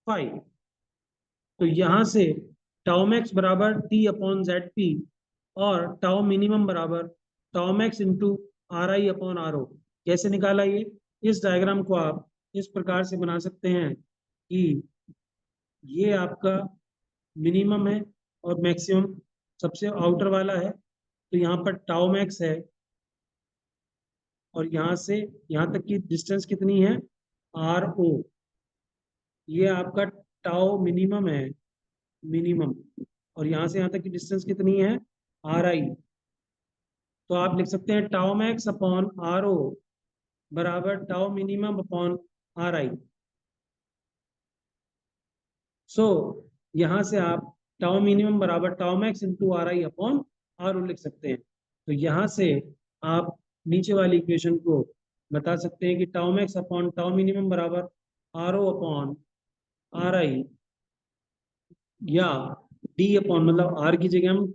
फाई। तो यहां से टाउ मैक्स बराबर टी अपॉन जेड पी, और टाउ मिनिमम बराबर tau max into are I upon are O. कैसे निकाला ये, इस डायग्राम को आप इस प्रकार से बना सकते हैं कि ये आपका मिनिमम है और मैक्सिमम सबसे आउटर वाला है, तो यहाँ पर टाउ मैक्स है, और यहाँ से यहाँ तक की डिस्टेंस कितनी है, आर ओ। ये आपका टाउ मिनिमम है, मिनिमम, और यहाँ से यहाँ तक की डिस्टेंस कितनी है, आर आई। तो आप लिख सकते हैं tau max upon are o बराबर tau minimum upon r i. So यहां से आप टाउ मिनिमम बराबर tau max into are I upon r लिख सकते हैं। तो यहां से आप नीचे वाली इक्वेशन को बता सकते हैं कि tau max upon tau minimum बराबर r o upon r i, या डी अपॉन, मतलब आर की जगह हम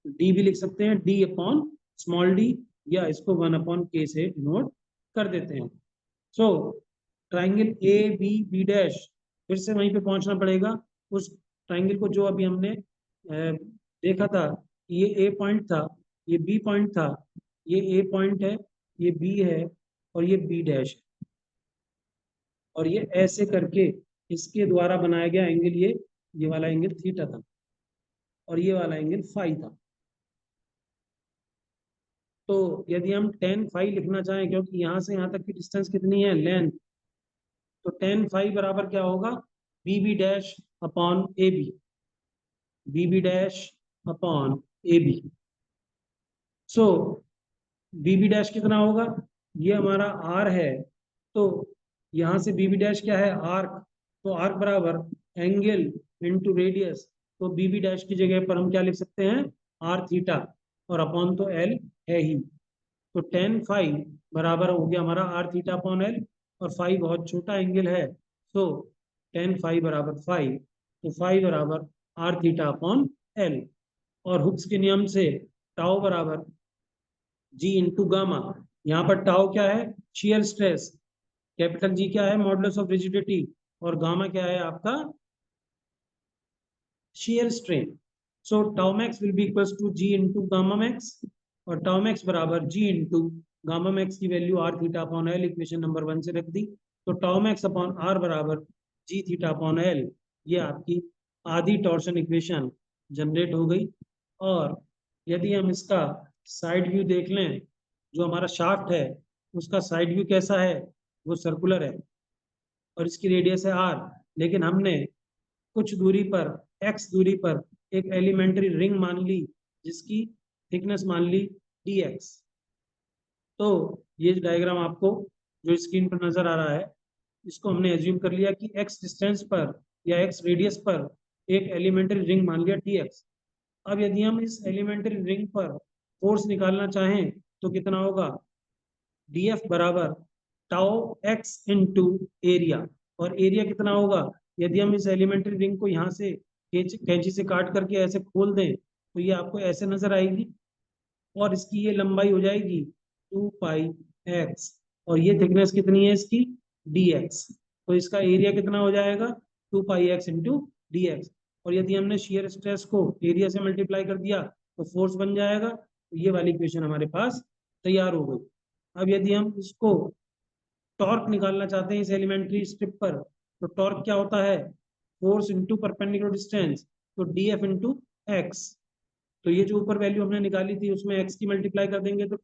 डी भी लिख सकते हैं, डी अपॉन स्मॉल डी, या इसको वन अपॉन के से डिनोट कर देते हैं। So triangle A B B dash, फिर से वहीं पे पहुंचना पड़ेगा उस ट्राइंगल को जो अभी हमने देखा था। ये ए पॉइंट था, ये बी पॉइंट था, ये ए पॉइंट है, ये बी है, और ये बी डैश है, और ये ऐसे करके इसके द्वारा बनाया गया एंगल ये वाला एंगल थीटा था, और ये वाला एंगल फाई था। तो यदि हम टेन फाई लिखना चाहें, क्योंकि यहाँ से यहाँ तक की डिस्टेंस कितनी है, लेंथ, तो टेन फाई बराबर क्या होगा, B B dash upon A B, B B dash upon A B. So B B dash कितना होगा, ये हमारा आर है, तो यहाँ से बी बी डैश क्या है, आर्क, तो आर्क बराबर एंगल इंटू रेडियस, तो बी बी डैश की जगह पर हम क्या लिख सकते हैं, आर थीटा, और अपॉन तो एल है ही। तो टेन फाई बराबर हो गया हमारा आर थीटा अपॉन एल, और फाई बहुत छोटा एंगल है, तो टेन फाई बराबर फाई, तो फाई बराबर आर थीटा अपॉन एल। और हुक्स के नियम से टाउ बराबर जी इंटू गामा, यहाँ पर टाउ क्या है, शियर स्ट्रेस, कैपिटल जी क्या है, मॉडुलस ऑफ रिजिडिटी, और गामा क्या है आपका, shear strain. So tau max will be equals to G into gamma max, और टाउ मैक्स बराबर जी इंटू गामा मैक्स की value R theta upon L, equation number 1 से रख दी। तो टाउ मैक्स अपॉन आर बराबर जी थीटा अपॉन एल, ये आपकी आधी टॉर्शन इक्वेशन जनरेट हो गई। और यदि हम इसका साइड व्यू देख लें, जो हमारा शाफ्ट है उसका साइड व्यू कैसा है, वो सर्कुलर है, और इसकी रेडियस है आर, लेकिन हमने कुछ दूरी पर, एक्स दूरी पर एक एलिमेंट्री रिंग मान ली, जिसकी थिकनेस मान ली डी एक्स। तो ये डायग्राम आपको जो स्क्रीन पर नजर आ रहा है, इसको हमने एज्यूम कर लिया कि एक्स डिस्टेंस पर या एक्स रेडियस पर एक एलिमेंट्री रिंग मान लिया टी एक्स। अब यदि हम इस एलिमेंट्री रिंग पर फोर्स निकालना चाहें तो कितना होगा, डी एफ बराबर टाओ एक्स इंटू एरिया, और एरिया कितना होगा, यदि हम इस एलिमेंट्री रिंग को यहाँ से कैंची से काट करके ऐसे खोल दें, तो ये आपको ऐसे नजर आएगी, और इसकी ये लंबाई हो जाएगी 2 पाई एक्स, और ये थिकनेस कितनी है इसकी, डी एक्स। तो इसका एरिया कितना हो जाएगा, 2 पाई एक्स इंटू डी एक्स। और यदि हमने शेयर स्ट्रेस को एरिया से मल्टीप्लाई कर दिया तो फोर्स बन जाएगा। तो ये वाली इक्वेशन हमारे पास तैयार हो गई। अब यदि हम इसको टॉर्क निकालना चाहते हैं इस एलिमेंट्री स्ट्रिप पर, तो टॉर्क क्या होता है, फोर्स इंटू परपेंडिकुलर डिस्टेंस, तो डी एफ इंटू एक्स। तो ये जो ऊपर वैल्यू हमने निकाली थी उसमें एक्स की मल्टीप्लाई कर देंगे तो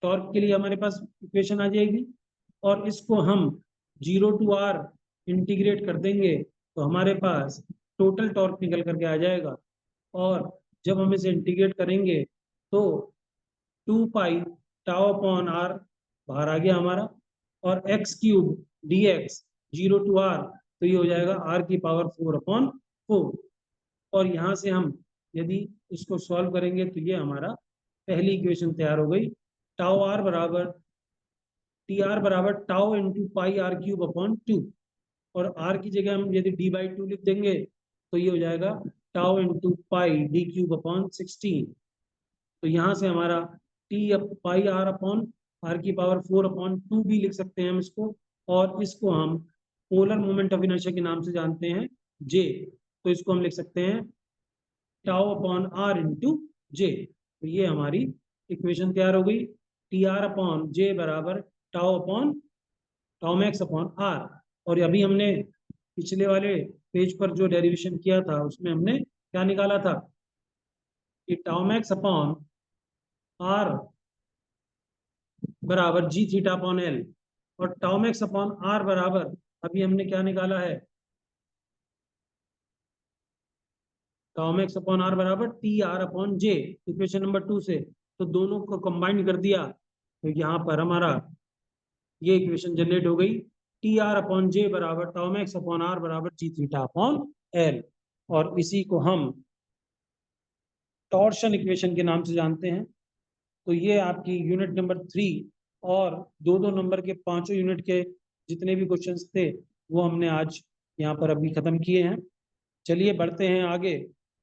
टॉर्क के लिए हमारे पास इक्वेशन आ जाएगी, और इसको हम 0 to r इंटीग्रेट कर देंगे तो हमारे पास टोटल टॉर्क निकल करके आ जाएगा। और जब हम इसे इंटीग्रेट करेंगे तो 2 पाई टाउ अपॉन आर बाहर आ गया हमारा, और x cube D x 0 to r, तो ये हो जाएगा आर की पावर 4/4। और यहाँ से हम यदि इसको सॉल्व करेंगे तो ये हमारा पहली इक्वेशन तैयार हो गई, टाउ आर बराबर टी आर बराबर tau into pi R cube upon 2, और आर की जगह हम यदि d/2 लिख देंगे तो ये हो जाएगा tau into pi D cube upon 16। तो यहाँ से हमारा T pi R upon are की पावर 4/2 भी लिख सकते हैं हम इसको, और इसको हम पोलर मोमेंट ऑफ इनर्शिया के नाम से जानते हैं जे। तो इसको हम लिख सकते हैं टाउ अपॉन आर इंटू जे। तो ये हमारी इक्वेशन तैयार हो गई, टी आर अपॉन जे बराबर tau upon tau max upon R. और अभी हमने पिछले वाले पेज पर जो डेरिवेशन किया था उसमें हमने क्या निकाला था कि टाउ मैक्स अपॉन आर बराबर जी थीटा अपॉन एल, और टाउ मैक्स अपॉन आर बराबर अभी हमने क्या निकाला है, टाउ मैक्स अपॉन आर बराबर T are upon J, equation number 2 से। तो दोनों को कंबाइन कर दिया तो यहाँ पर हमारा ये इक्वेशन जनरेट हो गई, टी आर अपॉन जे बराबर टाउ मैक्स अपॉन आर बराबर जी थीटा अपॉन एल, और इसी को हम टॉर्शन इक्वेशन के नाम से जानते हैं। तो ये आपकी यूनिट नंबर 3 और 2-2 नंबर के पांचों यूनिट के जितने भी क्वेश्चंस थे वो हमने आज यहाँ पर अभी खत्म किए हैं। चलिए बढ़ते हैं आगे।